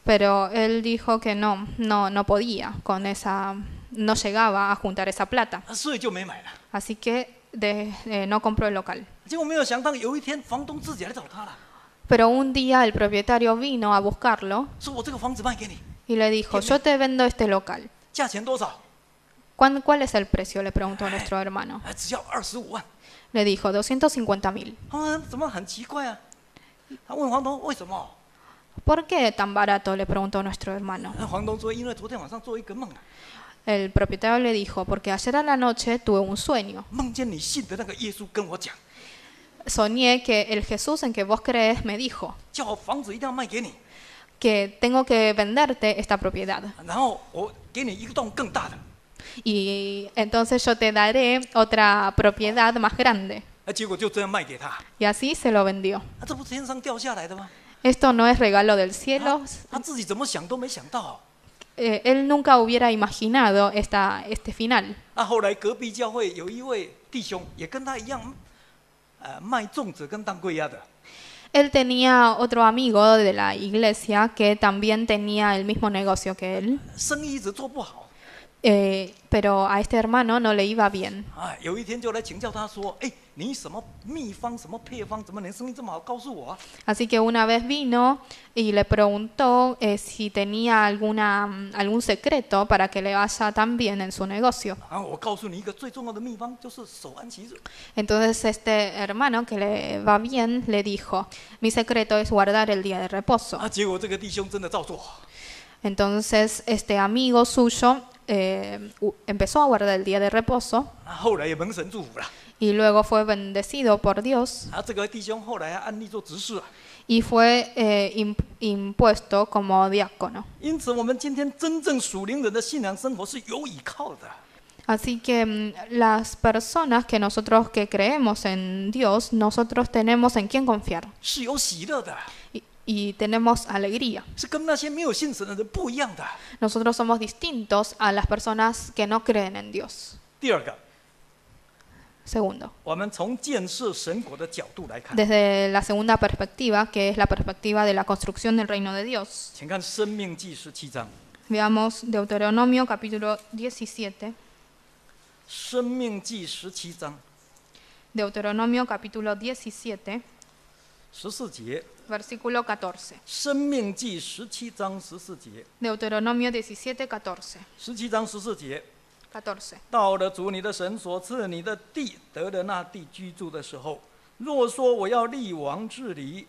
Pero él dijo que no podía con no llegaba a juntar esa plata. 所以就没买了。 Así que no compró el local. 结果没有想到有一天房东自己来找他了， Pero un día el propietario vino a buscarlo 说我这个房子卖给你， y le dijo, yo te vendo este local. 价钱多少？ ¿Cuál es el precio? Le preguntó a nuestro hermano. 只要25万。 Le dijo, 250,000. 怎么很奇怪啊？他问房东为什么？ ¿Por qué tan barato? Le preguntó nuestro hermano. 房东说因为昨天晚上做一个梦， El propietario le dijo, porque ayer a la noche tuve un sueño. 梦见你信的那个耶稣跟我讲， Soñé que el Jesús en que vos crees me dijo 叫我房子一定要卖给你， que tengo que venderte esta propiedad. 然后我给你一栋更大的。 Y entonces yo te daré otra propiedad más grande. 结果就这样卖给他。 Y así se lo vendió. 这不是天上掉下来的吗？ Esto no es regalo del cielo. 他自己怎么想都没想到。 Él nunca hubiera imaginado este final. 后来隔壁教会有一位弟兄也跟他一样，卖粽子跟当归鸭的。 Él tenía otro amigo de la iglesia que también tenía el mismo negocio que él. 生意一直做不好。pero a este hermano no le iba bien. 有一天就来请教他说：“哎，你什么秘方、什么配方，怎么能生意这么好？告诉我啊！” Así que una vez vino y le preguntó si tenía algún secreto para que le vaya tan bien en su negocio. 我告诉你一个最重要的秘方，就是守安息日。 Entonces este hermano que le va bien le dijo, mi secreto es guardar el día de reposo. 结果这个弟兄真的照做。 Entonces este amigo suyo empezó a guardar el día de reposo 后来也蒙神祝福了。 y luego fue bendecido por Dios 这个弟兄后来安立做执事。 y fue impuesto como diácono. 因此，我们今天真正属灵人的信仰生活是有依靠的。 Así que las personas que nosotros que creemos en Dios, nosotros tenemos en quién confiar 是有喜乐的， y tenemos alegría. 是跟那些没有信神的人不一样的。 Nosotros somos distintos a las personas que no creen en Dios. 第二个， Segundo, 我们从建设神国的角度来看， desde la segunda perspectiva, que es la perspectiva de la construcción del reino de Dios. 请看《申命记》17章， Veamos Deuteronomio capítulo 17. 《申命记》17章 Deuteronomio capítulo 17, 14节， versículo 14. 《申命记》17章14节， Deuteronomio 17, 14. 17章14节。 14. 到了主你的神所赐你的地，得了那地居住的时候，若说我要立王治理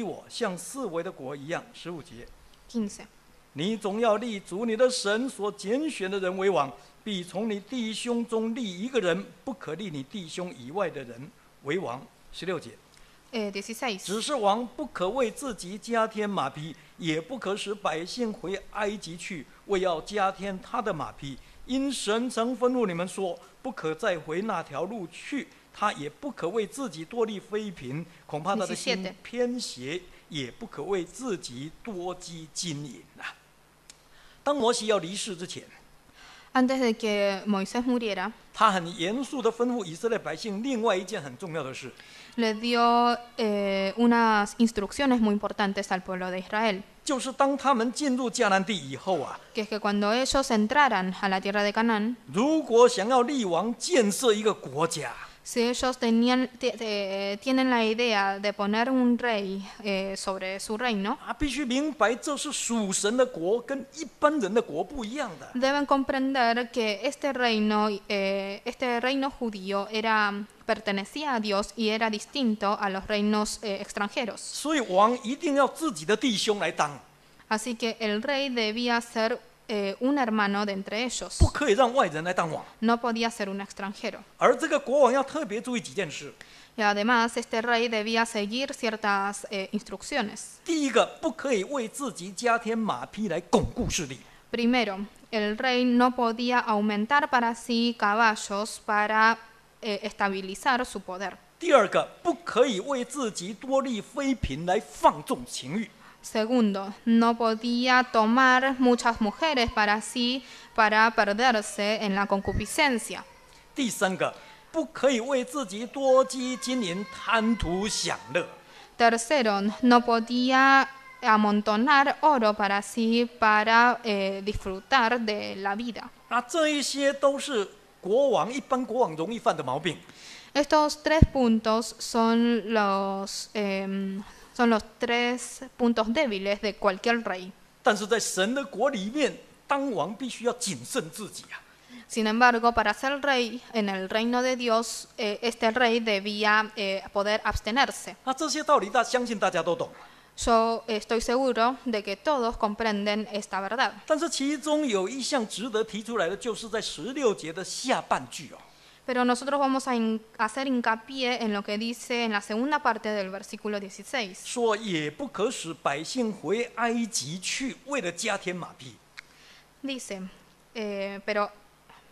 我，像四围的国一样。15节， 15. 你总要立主你的神所拣选的人为王，必从你弟兄中立一个人，不可立你弟兄以外的人为王。16节， 16. 只是王不可为自己加添马匹，也不可使百姓回埃及去，为要加添他的马匹。因神曾吩咐你们说，不可再回那条路去，他也不可为自己多立妃嫔，恐怕他的心偏邪，也不可为自己多积金银啊。当摩西要离世之前， Antes de que Moisés muriera, 他很严肃地吩咐以色列百姓另外一件很重要的事， le dio unas instrucciones muy importantes al pueblo de Israel, 就是当他们进入迦南地以后啊， que es que cuando ellos entraran a la tierra de Canaán, 如果想要立王建设一个国家， si ellos tienen la idea de poner un rey sobre su reino, 必须明白这是属神的国，跟一般人的国不一样的。 deben comprender que este reino judío pertenecía a Dios y era distinto a los reinos extranjeros. 所以王一定要自己的弟兄来当， Así que el rey debía ser un hermano de entre ellos, 不可以让外人来当王。 no podía ser un extranjero. 而这个国王要特别注意几件事： Y además este rey debía seguir ciertas instrucciones. 第一个，不可以为自己加添马匹来巩固势力； Primero, el rey no podía aumentar para sí caballos para estabilizar su poder. 第二个，不可以为自己多立妃嫔来放纵情欲； Segundo, no podía tomar muchas mujeres para sí para perderse en la concupiscencia. 第三个，不可以为自己多积金银贪图享乐； Tercero, no podía amontonar oro para sí para disfrutar de la vida. 这一些都是一般国王容易犯的毛病。 Estos tres puntos son los tres puntos débiles de cualquier rey. 但是在神的国里面，当王必须要谨慎自己啊。 Sin embargo, para ser rey en el reino de Dios, este rey debía poder abstenerse. 这些道理相信大家都懂。 Yo estoy seguro de que todos comprenden esta verdad. 但是其中有一项值得提出来的，就是在16节的下半句哦。 Pero nosotros vamos a hacer hincapié en lo que dice en la segunda parte del versículo 16. 说也不可使百姓回埃及去，为了加添马匹。 Dice,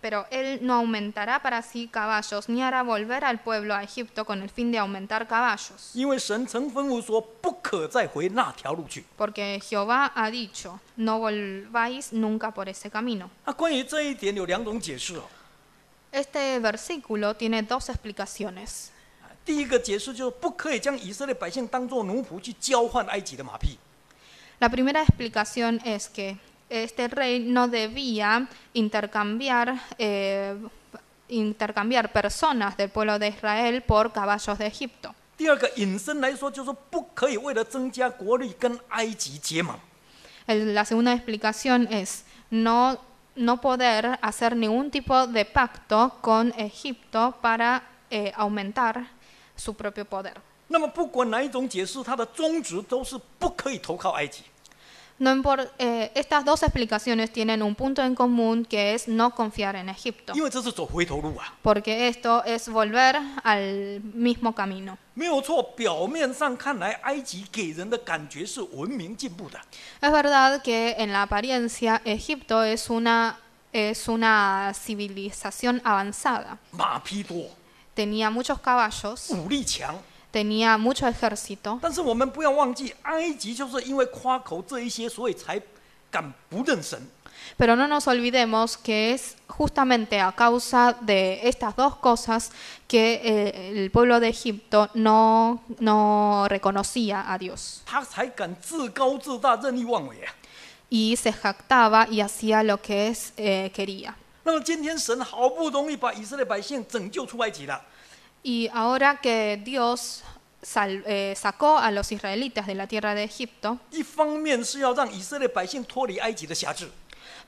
pero él no aumentará para sí caballos, ni hará volver al pueblo a Egipto con el fin de aumentar caballos. 因为神曾吩咐说，不可再回那条路去。 Porque Jehová ha dicho, no volváis nunca por ese camino. 关于这一点有2种解释哦。 Este versículo tiene dos explicaciones. 第一个解释就是不可以将以色列百姓当作奴仆去交换埃及的马匹。 La primera explicación es que este rey no debía intercambiar personas del pueblo de Israel por caballos de Egipto. 第二个引申来说，就是说不可以为了增加国力跟埃及结盟。 La segunda explicación es no poder hacer ningún tipo de pacto con Egipto para aumentar su propio poder. 那么不管哪一种解释，它的宗旨都是不可以投靠埃及。 Estas dos explicaciones tienen un punto en común que es no confiar en Egipto, 因为这是走回头路啊， porque esto es volver al mismo camino. 没有错。表面上看来，埃及给人的感觉是文明进步的， Es verdad que en la apariencia Egipto es una civilización avanzada. 马匹多， Tenía muchos caballos, 武力强。 tenía mucho ejército, 但是我们不要忘记，埃及就是因为夸口这一些，所以才敢不认神。 pero no nos olvidemos que es justamente a causa de estas dos cosas que el pueblo de Egipto no reconocía a Dios 他才敢自高自大、任意妄为啊！ y se jactaba y hacía lo que quería. 那么今天神好不容易把以色列百姓拯救出埃及了， Y ahora que Dios sacó a los israelitas de la tierra de Egipto, 一方面是要让以色列百姓脱离埃及的辖制，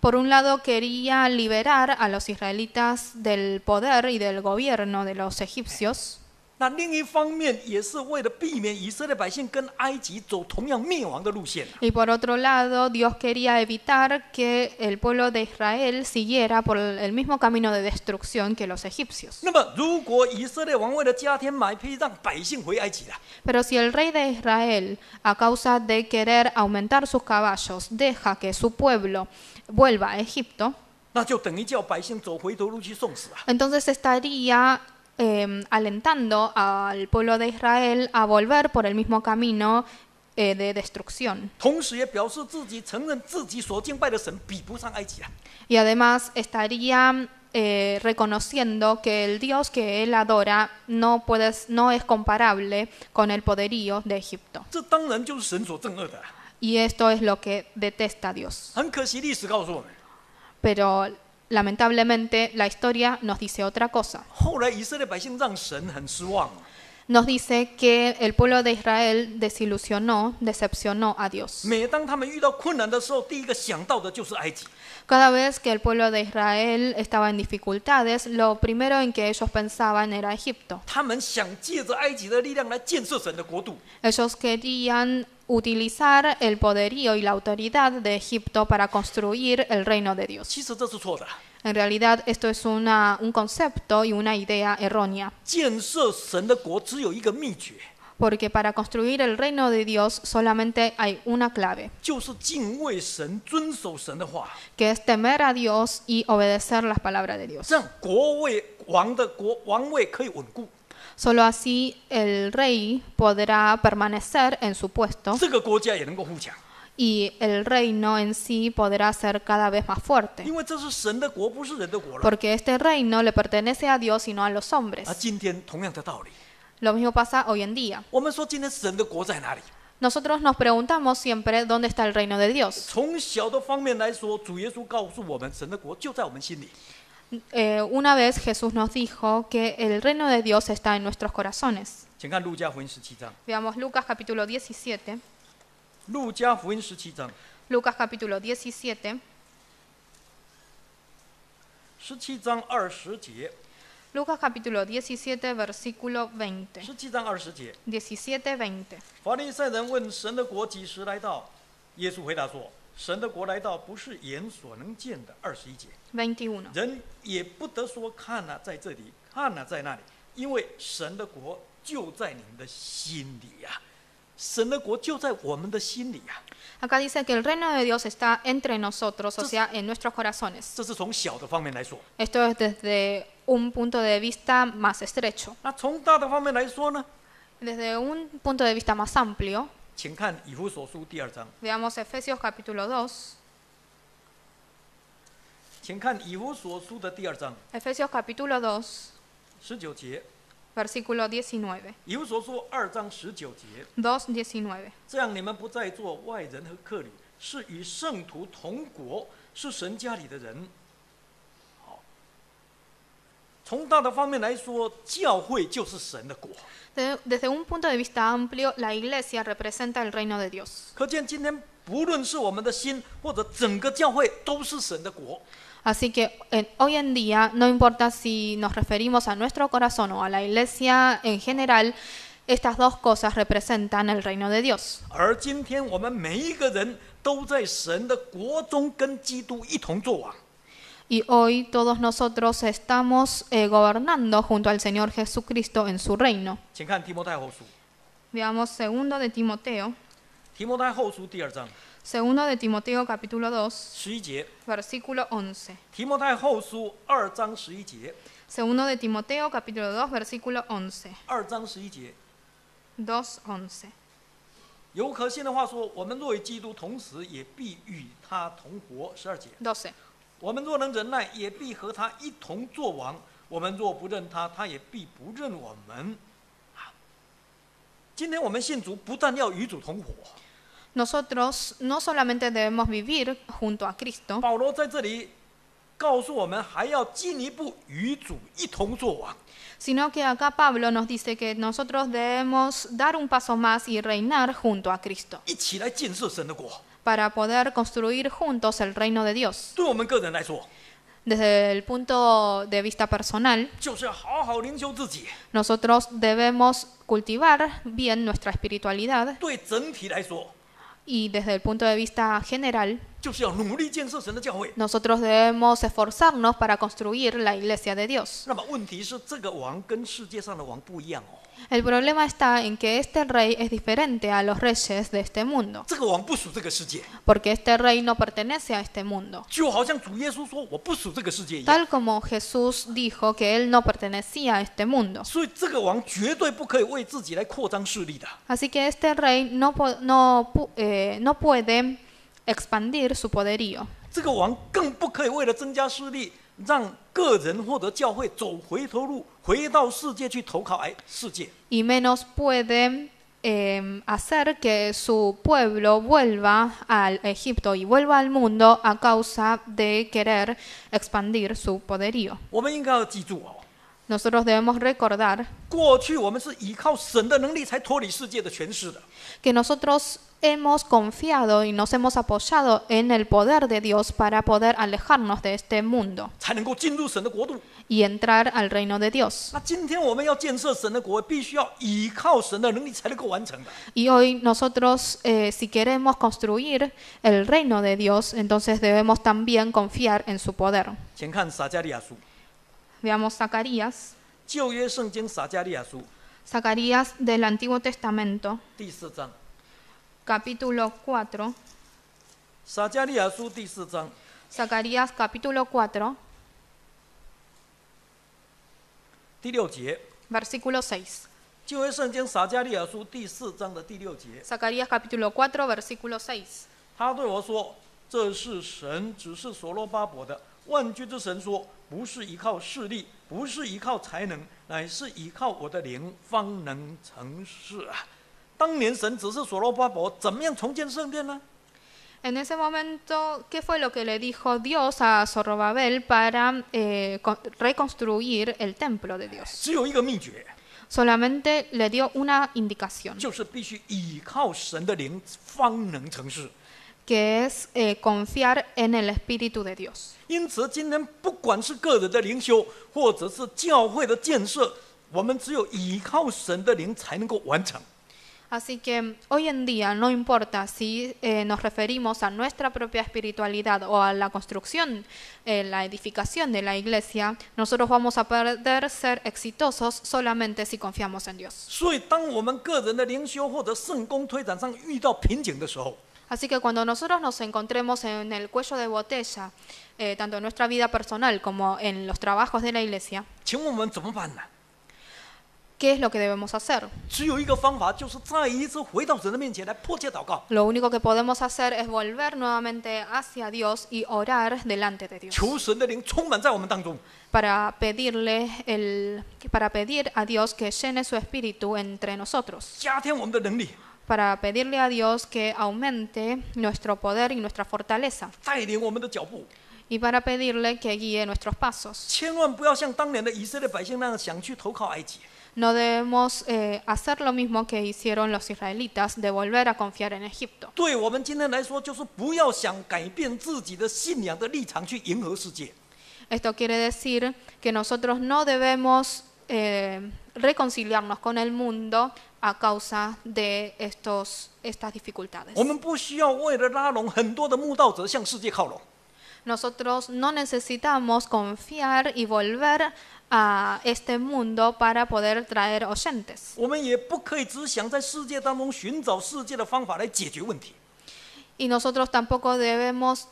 por un lado quería liberar a los israelitas del poder y del gobierno de los egipcios, 那另一方面也是为了避免以色列百姓跟埃及走同样灭亡的路线。 y por otro lado Dios quería evitar que el pueblo de Israel siguiera por el mismo camino de destrucción que los egipcios. 那么，如果以色列王为了加添马匹，让百姓回埃及了， Pero si el rey de Israel, a causa de querer aumentar sus caballos, deja que su pueblo vuelva a Egipto, 那就等于叫百姓走回头路去送死啊！ entonces estaría alentando al pueblo de Israel a volver por el mismo camino de destrucción. 同时也表示自己承认自己所敬拜的神比不上埃及啊！ Y además estaría reconociendo que el Dios que él adora no es comparable con el poderío de Egipto. 这当然就是神所憎恶的啊。 Y esto es lo que detesta Dios. 很可惜，历史告诉我们， Pero lamentablemente la historia nos dice otra cosa. 后来以色列百姓让神很失望。 Nos dice que el pueblo de Israel decepcionó a Dios. 每当他们遇到困难的时候，第一个想到的就是埃及。 Cada vez que el pueblo de Israel estaba en dificultades, lo primero en que ellos pensaban era Egipto. 他们想借着埃及的力量来建设神的国度。 Ellos querían utilizar el poderío y la autoridad de Egipto para construir el reino de Dios. 其实这是错的。 En realidad esto es un concepto y una idea errónea, 建设神的国只有一个秘诀， porque para construir el reino de Dios solamente hay una clave, 就是敬畏神、遵守神的话， que es temer a Dios y obedecer las palabras de Dios. 这样王位可以稳固， Solo así el rey podrá permanecer en su puesto 这个国家也能够富强。 y el reino en sí podrá ser cada vez más fuerte, 因为这是神的国，不是人的国了。 porque este reino le pertenece a Dios y no a los hombres. 今天同样的道理， Lo mismo pasa hoy en día. 我们说今天神的国在哪里？ Nosotros nos preguntamos siempre dónde está el reino de Dios. 从小的方面来说，主耶稣告诉我们，神的国就在我们心里。 Una vez Jesús nos dijo que el reino de Dios está en nuestros corazones. 请看路加福音17章， Veamos Lucas capítulo 17. 路加福音17章 Lucas capítulo 17. ，17章20节 Lucas capítulo 17, versículo 20. ，17章20节。 17:20. 法利赛人问神的国几时来到？耶稣回答说：“神的国来到，不是眼所能见的。”21节， 21. 人也不得说看哪在这里，看哪在那里，因为神的国就在你们的心里呀、神的国就在我们的心里呀、 Acá dice que el reino de Dios está entre nosotros, o sea, en nuestros corazones. 这是从小的方面来说。 Esto es desde un punto de vista más estrecho. 那从大的方面来说呢？ Desde un punto de vista más amplio, 请看以弗所书第2章， veamos Efesios capítulo 2. 请看以弗所书的第2章 Efesios capítulo 2, 19节， versículo 19. 以弗所书2章19节， 2:19. 这样你们不再做外人和客旅，是与圣徒同国，是神家里的人。好，从大的方面来说，教会就是神的国。Desde un punto de vista amplio, la iglesia representa el reino de Dios. 可见今天不论是我们的心或者整个教会，都是神的国。 Así que hoy en día, no importa si nos referimos a nuestro corazón o a la iglesia en general, estas dos cosas representan el reino de Dios. 而今天我们每一个人都在神的国中跟基督一同作王。 Y hoy todos nosotros estamos gobernando junto al Señor Jesucristo en su reino. 请看提摩太后书， Veamos 2 de Timoteo, 提摩太后书第2章 2 de Timoteo capítulo 2, 11节， versículo 11. 提摩太后书2章11节2 de Timoteo capítulo 2, versículo 11. ，2章11节。 2:11. 有可信的话说，我们若与基督同死，也必与他同活。12节， 12. 我们若能忍耐，也必和他一同作王。我们若不认他，他也必不认我们。好，今天我们信主，不但要与主同活。 Nosotros no solamente debemos vivir junto a Cristo, 保罗在这里告诉我们，还要进一步与主一同作王。 sino que acá Pablo nos dice que nosotros debemos dar un paso más y reinar junto a Cristo, 一起来建设神的国。 para poder construir juntos el reino de Dios. 对我们个人来说， Desde el punto de vista personal, 就是要好好灵修自己； nosotros debemos cultivar bien nuestra espiritualidad, 对整体来说， y desde el punto de vista general, 就是要努力建设神的教会。 nosotros debemos esforzarnos para construir la iglesia de Dios. 那么问题是，这个王跟世界上的王不一样哦。 El problema está en que este rey es diferente a los reyes de este mundo, 这个王不属这个世界， porque este rey no pertenece a este mundo. 就好像主耶稣说：“我不属这个世界”一样。 Tal como Jesús dijo que él no pertenecía a este mundo. 所以这个王绝对不可以为自己来扩张势力的。 Así que este rey no puede expandir su poderío. 这个王更不可以为了增加势力，让个人或者教会走回头路，回到世界去投靠世界。 Y menos puede hacer que su pueblo vuelva al Egipto y vuelva al mundo a causa de querer expandir su poderío. 我们应该要记住哦， Nosotros debemos recordar 过去我们是依靠神的能力才脱离世界的权势的。 que nosotros hemos confiado y nos hemos apoyado en el poder de Dios para poder alejarnos de este mundo 才能够进入神的国度。 y entrar al reino de Dios. 那今天我们要建设神的国，必须要依靠神的能力才能够完成的。 Y hoy nosotros, si queremos construir el reino de Dios, entonces debemos también confiar en su poder. 请看撒迦利亚书， Veamos Zacarías, 旧约圣经撒迦利亚书 Zacarías del Antiguo Testamento, 第4章， capítulo 4. 撒迦利亚书第4章 Zacarías capítulo 4, 第6节， versículo 6. 旧约圣经撒迦利亚书第4章的第6节， Zacarías capítulo 4, versículo 6. 他对我说：“这是神指示所罗巴伯的。万军之神说，不是依靠势力，不是依靠才能，乃是依靠我的灵，方能成事啊！”当年神指示所罗巴伯怎么样重建圣殿呢？ En ese momento, ¿qué fue lo que le dijo Dios a Zorobabel para reconstruir el templo de Dios? 只有一个秘诀， Solamente le dio una indicación, 就是必须依靠神的灵，方能成事。 que es confiar en el Espíritu de Dios. 因此，今天不管是个人的灵修，或者是教会的建设，我们只有依靠神的灵才能够完成。 Así que hoy en día no importa si nos referimos a nuestra propia espiritualidad o a la construcción, la edificación de la iglesia, nosotros vamos a poder ser exitosos solamente si confiamos en Dios. 所以，当我们个人的灵修或者圣工推展上遇到瓶颈的时候， Así que cuando nosotros nos encontremos en el cuello de botella, tanto en nuestra vida personal como en los trabajos de la iglesia, 请问我们怎么办呢？ ¿qué es lo que debemos hacer? 只有一个方法，就是再一次回到神的面前来迫切祷告， Lo único que podemos hacer es volver nuevamente hacia Dios y orar delante de Dios 求神的灵充满在我们当中， para pedir a Dios que llene su espíritu entre nosotros, 加添我们的能力， para pedirle a Dios que aumente nuestro poder y nuestra fortaleza, 带领我们的脚步。 y para pedirle que guíe nuestros pasos. 千万不要像当年的以色列百姓那样想去投靠埃及。 No debemos hacer lo mismo que hicieron los israelitas, de volver a confiar en Egipto. 对我们今天来说，就是不要想改变自己的信仰的立场去迎合世界。 Esto quiere decir que nosotros no debemos reconciliarnos con el mundo a causa de estas dificultades. 我们不需要为了拉拢很多的慕道者向世界靠拢。 Nosotros no necesitamos confiar y volver a este mundo para poder traer oyentes. 我们也不可以只想在世界当中寻找世界的方法来解决问题。 Y nosotros tampoco debemos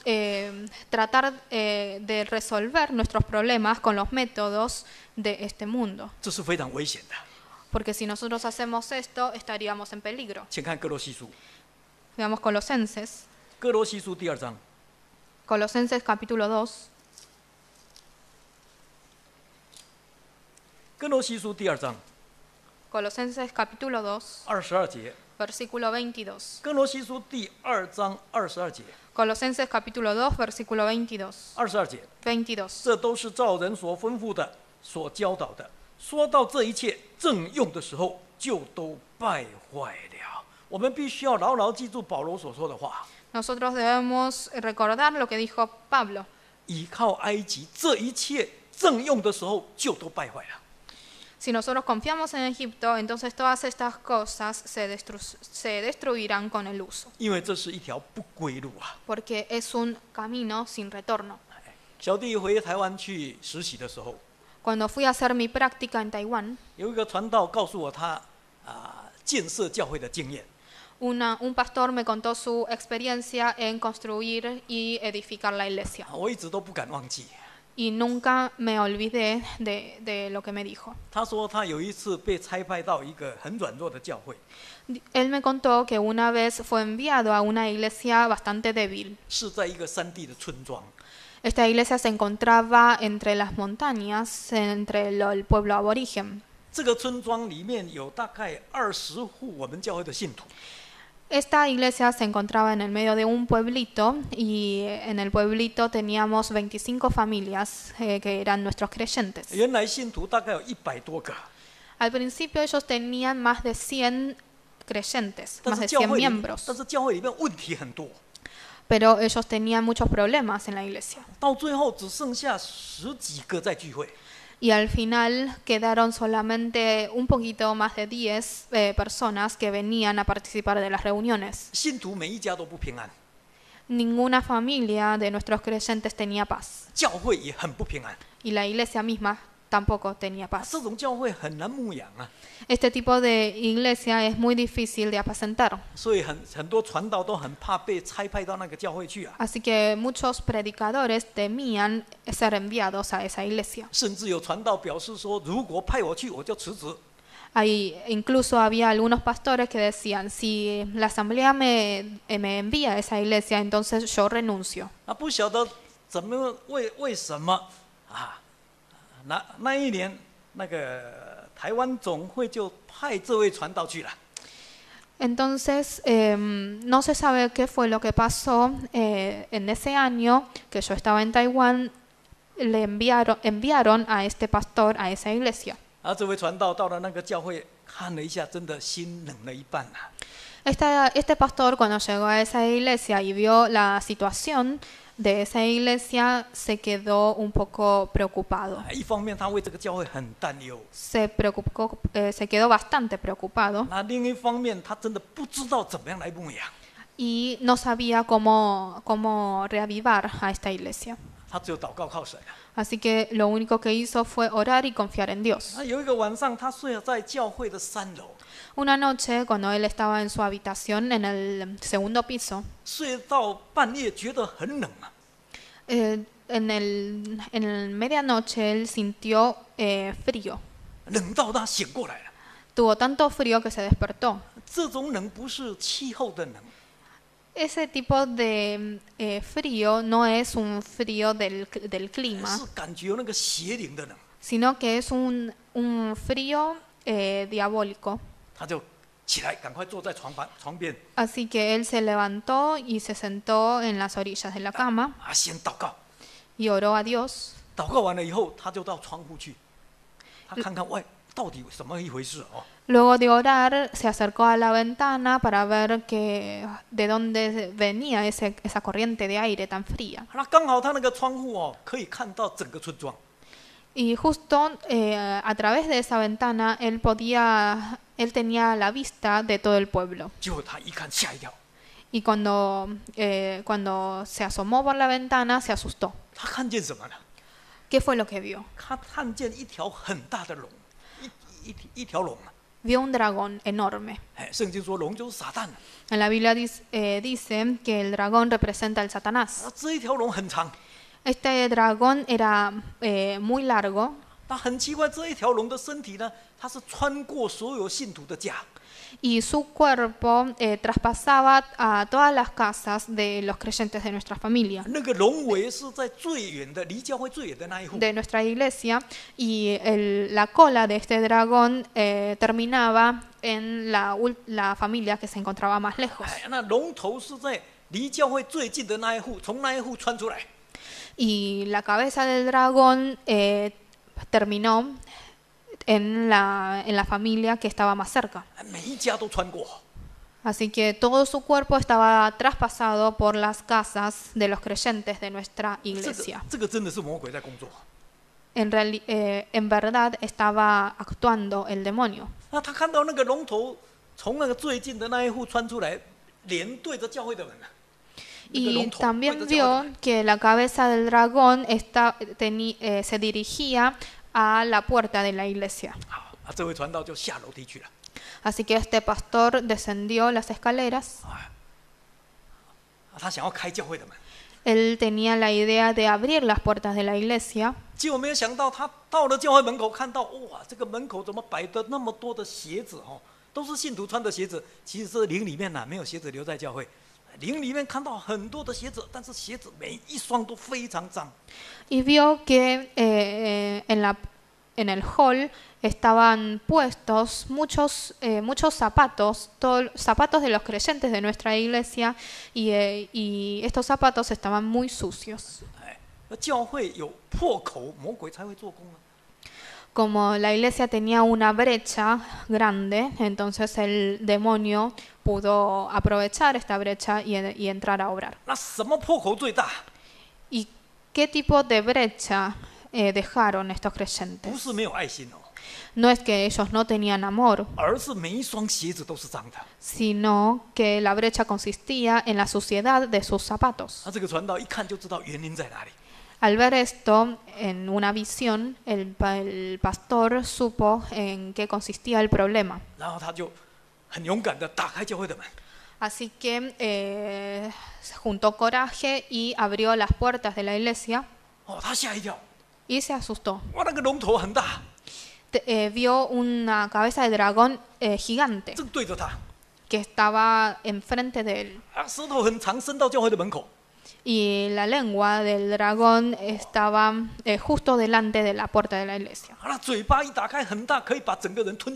tratar de resolver nuestros problemas con los métodos de este mundo. 这是非常危险的。 Porque si nosotros hacemos esto, estaríamos en peligro. 请看哥罗西书， Veamos Colosenses. 哥罗西书第2章， Colosenses capítulo 2. 哥罗西书第2章 Colosenses capítulo 2, 22节， versículo 22. 哥罗西书第2章22节， Colosenses capítulo 2, versículo 22. 22节， 22. 这都是照人所吩咐的，所教导的。说到这一切正用的时候，就都败坏了。我们必须要牢牢记住保罗所说的话： Nosotros debemos recordar lo que dijo Pablo. 倚靠埃及，这一切正用的时候就都败坏了。 Si nosotros confiamos en Egipto, entonces todas estas cosas se destruirán con el uso, 因为这是一条不归路啊！ porque es un camino sin retorno. 小弟回台湾去实习的时候， Cuando fui a hacer mi práctica en Taiwán, 有一个传道告诉我他建设教会的经验。 un pastor me contó su experiencia en construir y edificar la iglesia. 我一直都不敢忘记。 Y nunca me olvidé de lo que me dijo. 他说他有一次被差派到一个很软弱的教会， Él me contó que una vez fue enviado a una iglesia bastante débil. 是在一个山地的村庄。 Esta iglesia se encontraba entre las montañas, entre el pueblo aborigen. 这个村庄里面有大概20户我们教会的信徒。 Esta iglesia se encontraba en el medio de un pueblito y en el pueblito teníamos 25 familias que eran nuestros creyentes. 原来信徒大概有100多个， Al principio ellos tenían más de 100 creyentes, 但 más 是 de 教 100 会里面， miembros, 但是教会里面问题很多， pero ellos tenían muchos problemas en la iglesia. 到最后只剩下10几个在聚会。 Y al final quedaron solamente un poquito más de 10 personas que venían a participar de las reuniones. 信徒每一家都不平安， Ninguna familia de nuestros creyentes tenía paz. 教会也很不平安。 Y la iglesia misma tampoco tenía paz. 这种教会很难牧养啊， Este tipo de iglesia es muy difícil de apacentar. 所以很多传道都很怕被差派到那个教会去啊， Así que muchos predicadores temían ser enviados a esa iglesia. 甚至有传道表示说，如果派我去，我就辞职。 Incluso había algunos pastores que decían, si la asamblea me envía a esa iglesia, entonces yo renuncio. 不晓得怎么为什么啊？那一年那个台湾总会就派这位传道去了。 Entonces, no se sabe qué fue lo que pasó en ese año que yo estaba en Taiwán, le enviaron a este pastor a esa iglesia. 这位传道到了那个教会看了一下，真的心冷了一半啊。 Este pastor cuando llegó a esa iglesia y vio la situación de esa iglesia, se quedó un poco preocupado. 一方面他为这个教会很担忧， Se quedó bastante preocupado 那另一方面他真的不知道怎么样来牧养， y no sabía cómo reavivar a esta iglesia. 他只有祷告靠神啊。 Así que lo único que hizo fue orar y confiar en Dios. 有一个晚上，他睡在教会的3楼， Una noche, cuando él estaba en su habitación en el segundo piso, 睡到半夜觉得很冷啊。 en el medianoche él sintió frío. 冷到他醒过来了。 Tuvo tanto frío que se despertó. 这种冷不是气候的冷， Ese tipo de frío no es un frío del clima, 是感觉那个邪灵的冷。 sino que es un frío diabólico. 他就起来，赶快坐在床边 Así que él se levantó y se sentó en las orillas de la cama 啊，先祷告。 y oró a Dios. 祷告完了以后，他就到窗户去，他看看外到底怎么一回事哦。 Luego de orar, se acercó a la ventana para ver de dónde venía esa corriente de aire tan fría. 那刚好他那个窗户哦，可以看到整个村庄。 Y justo a través de esa ventana él tenía la vista de todo el pueblo. 结果他一看吓一跳， Y cuando se asomó por la ventana, se asustó. 他看见什么呢？ ¿Qué fue lo que vio? 他看见一条很大的龙，一条龙啊！ Vio un dragón enorme. 哎，圣经说龙就是撒旦啊。 En la Biblia dice que el dragón representa al Satanás. 这一条龙很长， Este dragón era muy largo 那很奇怪，这一条龙的身体呢，它是穿过所有信徒的家。 y su cuerpo traspasaba a todas las casas de los creyentes de nuestra familia, 那个龙尾是在最远的，离教会最远的那一户。 de nuestra iglesia, y la cola de este dragón terminaba en la familia que se encontraba más lejos. 哎，那龙头是在离教会最近的那一户，从那一户穿出来。 Y la cabeza del dragón terminó en la familia que estaba más cerca. 每一家都穿过。 Así que todo su cuerpo estaba traspasado por las casas de los creyentes de nuestra iglesia. 这个真的是魔鬼在工作。 En verdad estaba actuando el demonio. 那他看到那个龙头从那个最近的那一户穿出来，脸对着教会的门啊。 Y también vio que la cabeza del dragón se dirigía a la puerta de la iglesia. 啊，这位传道就下楼梯去了。 Así que este pastor descendió las escaleras. 他想要开教会的门， Él tenía la idea de abrir las puertas de la iglesia, 结果没有想到，他到了教会门口，看到哇，这个门口怎么摆的那么多的鞋子哦，都是信徒穿的鞋子。其实这灵里面呢，没有鞋子留在教会。 灵里面看到很多的鞋子，但是鞋子每一双都非常脏。 y vio que en el hall estaban puestos muchos zapatos, zapatos de los creyentes de nuestra iglesia, y estos zapatos estaban muy sucios. 哎，教会有破口，魔鬼才会做工啊。 Como la iglesia tenía una brecha grande, entonces el demonio pudo aprovechar esta brecha y entrar a obrar. 那什么破口最大？ ¿Y qué tipo de brecha dejaron estos 不 creyentes? 是没有爱心哦， No es que ellos no tenían amor, 而是每一双鞋子都是脏的。 sino que la brecha consistía en la suciedad de sus zapatos. 那这个传道一看就知道原因在哪里。 Al ver esto en una visión, el pastor supo en qué consistía el problema. 然后他就很勇敢的打开教会的门， Así que juntó coraje y abrió las puertas de la iglesia 哦，他吓一跳， y se asustó. 哇，那个龙头很大， Vio una cabeza de dragón gigante 正对着他， que estaba enfrente de él. 啊，舌头很长，伸到教会的门口。 Y la lengua del dragón estaba justo delante de la puerta de la iglesia. 啊，那嘴巴一打开很大，可以把整个人吞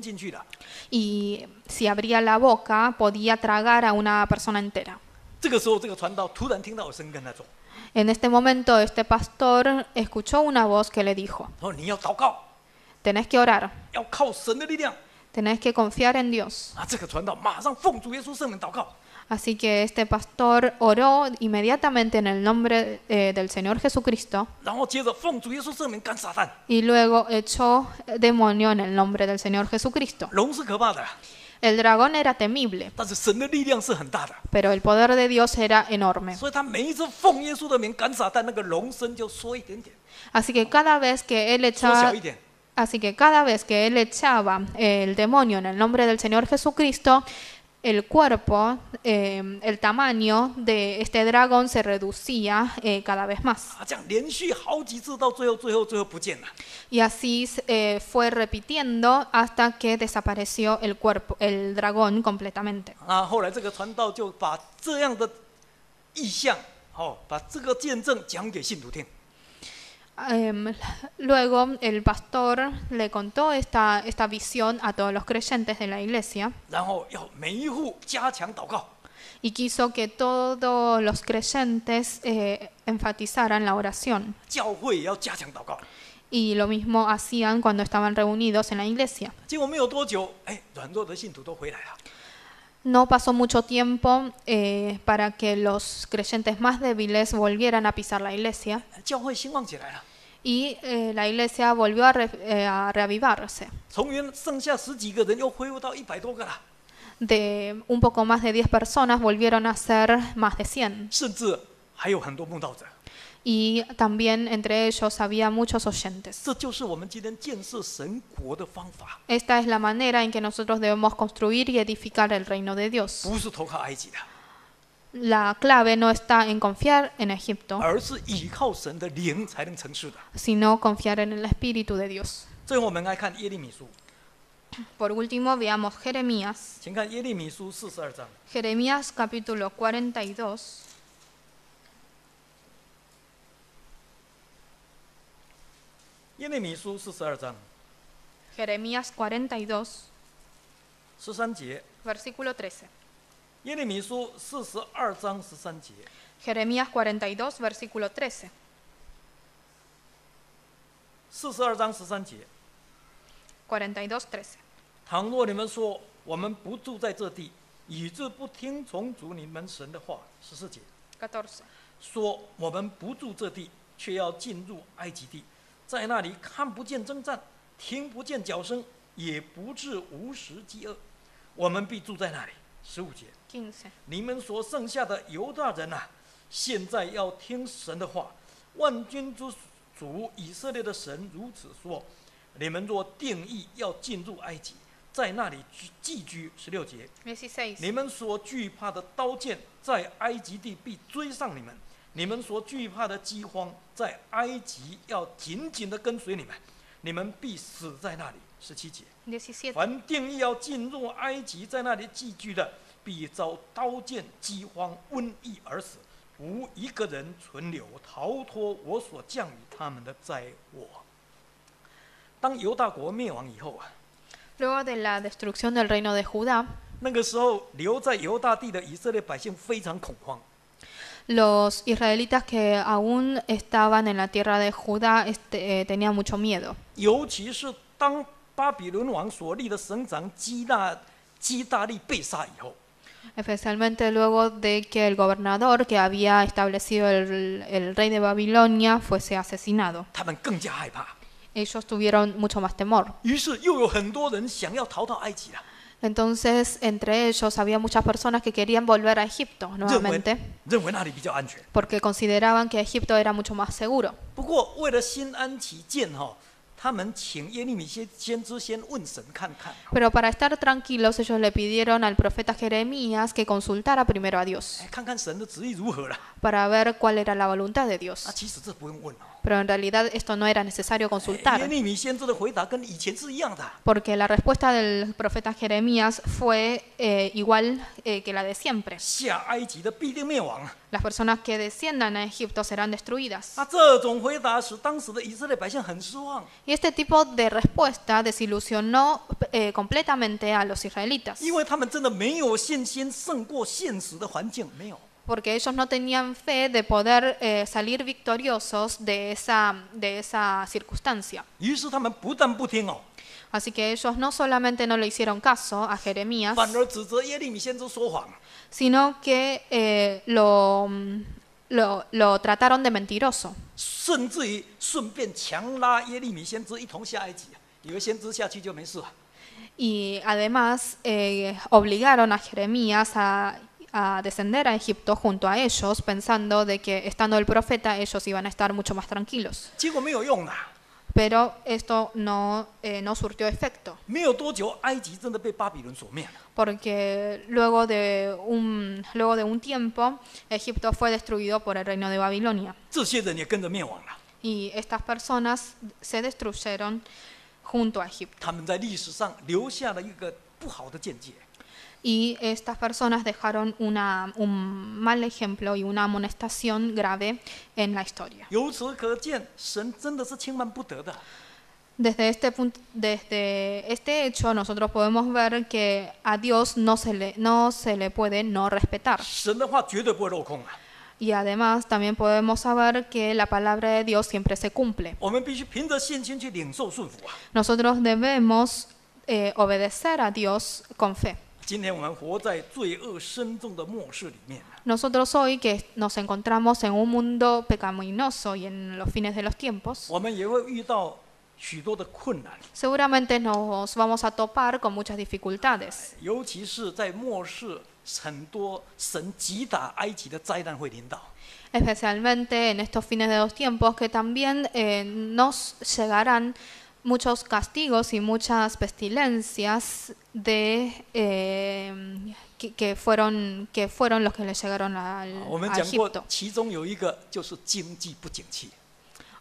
进去的。 Y si abría la boca, podía tragar a una persona entera. 这个时候，这个传道突然听到有声跟他说 En este momento, este pastor escuchó una voz que le dijo: 说你要祷告， tenés que orar, 要靠神的力量。 tenés que confiar en Dios. 啊，这个传道马上奉主耶稣圣名祷告。 Así que este pastor oró inmediatamente en el nombre del Señor Jesucristo 然后接着奉主耶稣圣名赶撒旦。 y luego echó demonio en el nombre del Señor Jesucristo. 龙是可怕的， El dragón era temible, 但是神的力量是很大的， pero el poder de Dios era enorme. 所以他每一次奉耶稣的名赶撒旦，那个龙身就缩一点点， Así que cada vez que él 缩小 echaba 一点。 Así que cada vez que él echaba el demonio en el nombre del Señor Jesucristo, el cuerpo, el tamaño de este dragón se reducía cada vez más. 啊，这样连续好几次，到最后不见了。 Y así fue repitiendo hasta que desapareció el cuerpo, el dragón completamente. 啊，后来这个传道就把这样的意象，哦，把这个见证讲给信徒听。Luego el pastor le contó esta visión a todos los creyentes de la iglesia 然后要每一户加强祷告。 y quiso que todos los creyentes enfatizaran la oración. 教会也要加强祷告。 Y lo mismo hacían cuando estaban reunidos en la iglesia. 结果没有多久，软弱的信徒都回来了。 No pasó mucho tiempo para que los creyentes más débiles volvieran a pisar la iglesia 教会兴旺起来了。 y la iglesia volvió a reavivarse. 从原剩下10几个人，又恢复到100多个了。 De un poco más de 10 personas volvieron a ser más de 100. 甚至还有很多慕道者。 Y también entre ellos había muchos oyentes. 这就是我们今天建设神国的方法， Esta es la manera en que nosotros debemos construir y edificar el reino de Dios. 不是投靠埃及的， La clave no está en confiar en Egipto, 而是依靠神的灵才能成事的。 sino confiar en el Espíritu de Dios. 最后我们来看耶利米书， Por último, veamos Jeremías. 请看耶利米书42章。 Jeremías capítulo 42. 耶利米书42章 Jeremías 42, 13节， versículo 13. 耶利米书42章13节， Jeremías 42, versículo 13. 42章13节。 42, 13. 倘若你们说我们不住在这地，以致不听从主你们神的话，14节， 14. 说我们不住这地，却要进入埃及地，在那里看不见征战，听不见角声，也不致无食饥饿，我们必住在那里。15节， 15. 你们所剩下的犹大人啊，现在要听神的话。万军之主以色列的神如此说：你们若定义要进入埃及，在那里寄居。16节， 16. 你们所惧怕的刀剑，在埃及地必追上你们；你们所惧怕的饥荒，在埃及要紧紧地跟随你们，你们必死在那里。17节， 17. 凡定义要进入埃及，在那里寄居的，必遭刀剑、饥荒、瘟疫而死，无一个人存留，逃脱我所降与他们的灾祸。当犹大国灭亡以后啊， Luego de la destrucción del reino de Judá, 那个时候留在犹大地的以色列百姓非常恐慌。 los israelitas que aún estaban en la tierra de Judá tenían mucho miedo. 尤其是当巴比伦王所立的省长基大利被杀以后， Especialmente luego de que el gobernador que había establecido el rey de Babilonia fuese asesinado. 他们更加害怕， Ellos tuvieron mucho más temor. 于是又有很多人想要逃到埃及了， Entonces, entre ellos había muchas personas que querían volver a Egipto 认为那里比较安全。 porque consideraban que Egipto era mucho más seguro. 不过为了心安起见他们请耶利米先知先问神看看。 Pero para estar tranquilos, ellos le pidieron al profeta Jeremías que consultara primero a Dios 看看神的旨意如何了。 para ver cuál era la voluntad de Dios. 其实这不用问 Pero en realidad esto no era necesario 耶 consultar, 利米先知的回答跟以前是一样的。 porque la respuesta del profeta Jeremías fue igual que la de siempre. 下埃及的必定灭亡。 Las personas que desciendan a Egipto serán destruidas. 这种回答使当时的以色列百姓很失望， Y este tipo de respuesta desilusionó completamente a los israelitas, 因为他们真的没有信心胜过现实的环境，没有。 porque ellos no tenían fe de poder salir victoriosos de esa circunstancia. 于是他们不但不听 Así que ellos no solamente no le hicieron caso a Jeremías, 反而指责耶利米先知说谎。 sino que lo trataron de mentiroso. 甚至于顺便强拉耶利米先知一同下埃及，以为先知下去就没事了。 Y además obligaron a Jeremías a descender a Egipto junto a ellos, pensando de que estando el profeta ellos iban a estar mucho más tranquilos. 结果没有用的， Pero esto no surtió efecto, 没有多久，埃及真的被巴比伦所灭了。 porque luego de un tiempo Egipto fue destruido por el reino de Babilonia. 这些人也跟着灭亡了。 Y estas personas se destruyeron junto a Egipto. 他们在历史上留下了一个不好的见解。Y estas personas dejaron un mal ejemplo y una amonestación grave en la historia. 由此可见，神真的是轻慢不得的。 Desde este hecho nosotros podemos ver que a Dios no se le puede no respetar. 神的话绝对不会落空啊！ Y además también podemos saber que la palabra de Dios siempre se cumple. 我们必须凭着信心去领受顺服啊！ Nosotros debemos obedecer a Dios con fe. 今天我们活在罪恶深重的末世里面， Nosotros hoy que nos encontramos en un mundo pecaminoso y en los fines de los tiempos, 我们也会遇到许多的困难， seguramente nos vamos a topar con muchas dificultades. 尤其是在末世，很多神击打埃及的灾难会临到。 Especialmente en estos fines de los tiempos que también nos llegarán muchos castigos y muchas pestilencias que fueron los que le llegaron 我们 a 讲过 Egipto. 其中有一个就是经济不景气。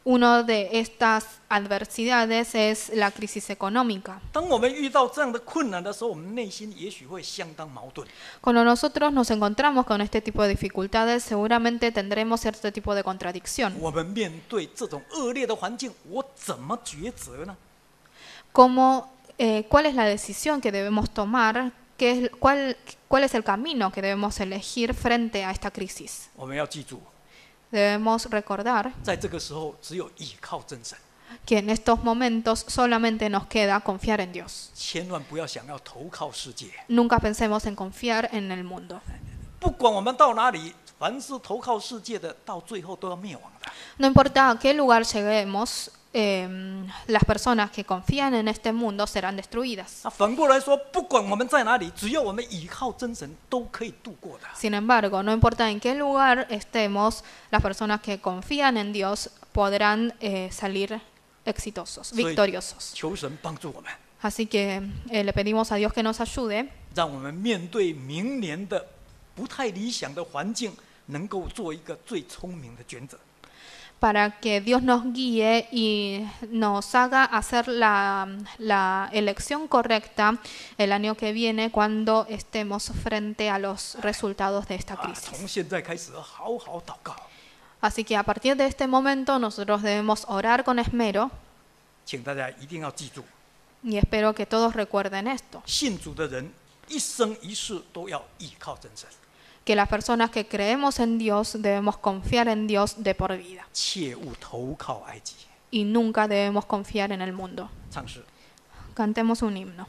Una de estas adversidades es la crisis económica. 当我们遇到这样的困难的时候，我们内心也许会相当矛盾。 Cuando nosotros nos encontramos con este tipo de dificultades, seguramente tendremos cierto tipo de contradicción. 我们面对这种恶劣的环境，我怎么抉择呢？ ¿Cuál es la decisión que debemos tomar? ¿Cuál es el camino que debemos elegir frente a esta crisis? 我们要记住， Debemos recordar 在这个时候只有依靠真神， que en estos momentos solamente nos queda confiar en Dios. 千万不要想要投靠世界。 Nunca pensemos en confiar en el mundo. 不管我们到哪里，凡是投靠世界的，到最后都要灭亡的。 No importa a qué lugar lleguemos, las personas que confían en este mundo serán destruidas. 那反过来说，不管我们在哪里，只要我们依靠真神，都可以度过的。 Sin embargo, no importa en qué lugar estemos, las personas que confían en Dios podrán salir exitosos, victoriosos. 求神帮助我们， Así que le pedimos a Dios que nos ayude 让我们面对明年的不太理想的环境，能够做一个最聪明的抉择。 para que Dios nos guíe y nos haga hacer la elección correcta el año que viene cuando estemos frente a los resultados de esta 从 crisis. 现在开始好好祷告， Así que a partir de este momento nosotros debemos orar con esmero 请大家一定要记住， y espero que todos recuerden esto, 信主的人一生一世都要依靠真神， que las personas que creemos en Dios debemos confiar en Dios de por vida 切勿投靠埃及。 y nunca debemos confiar en el mundo. 唱诗。 Cantemos un himno.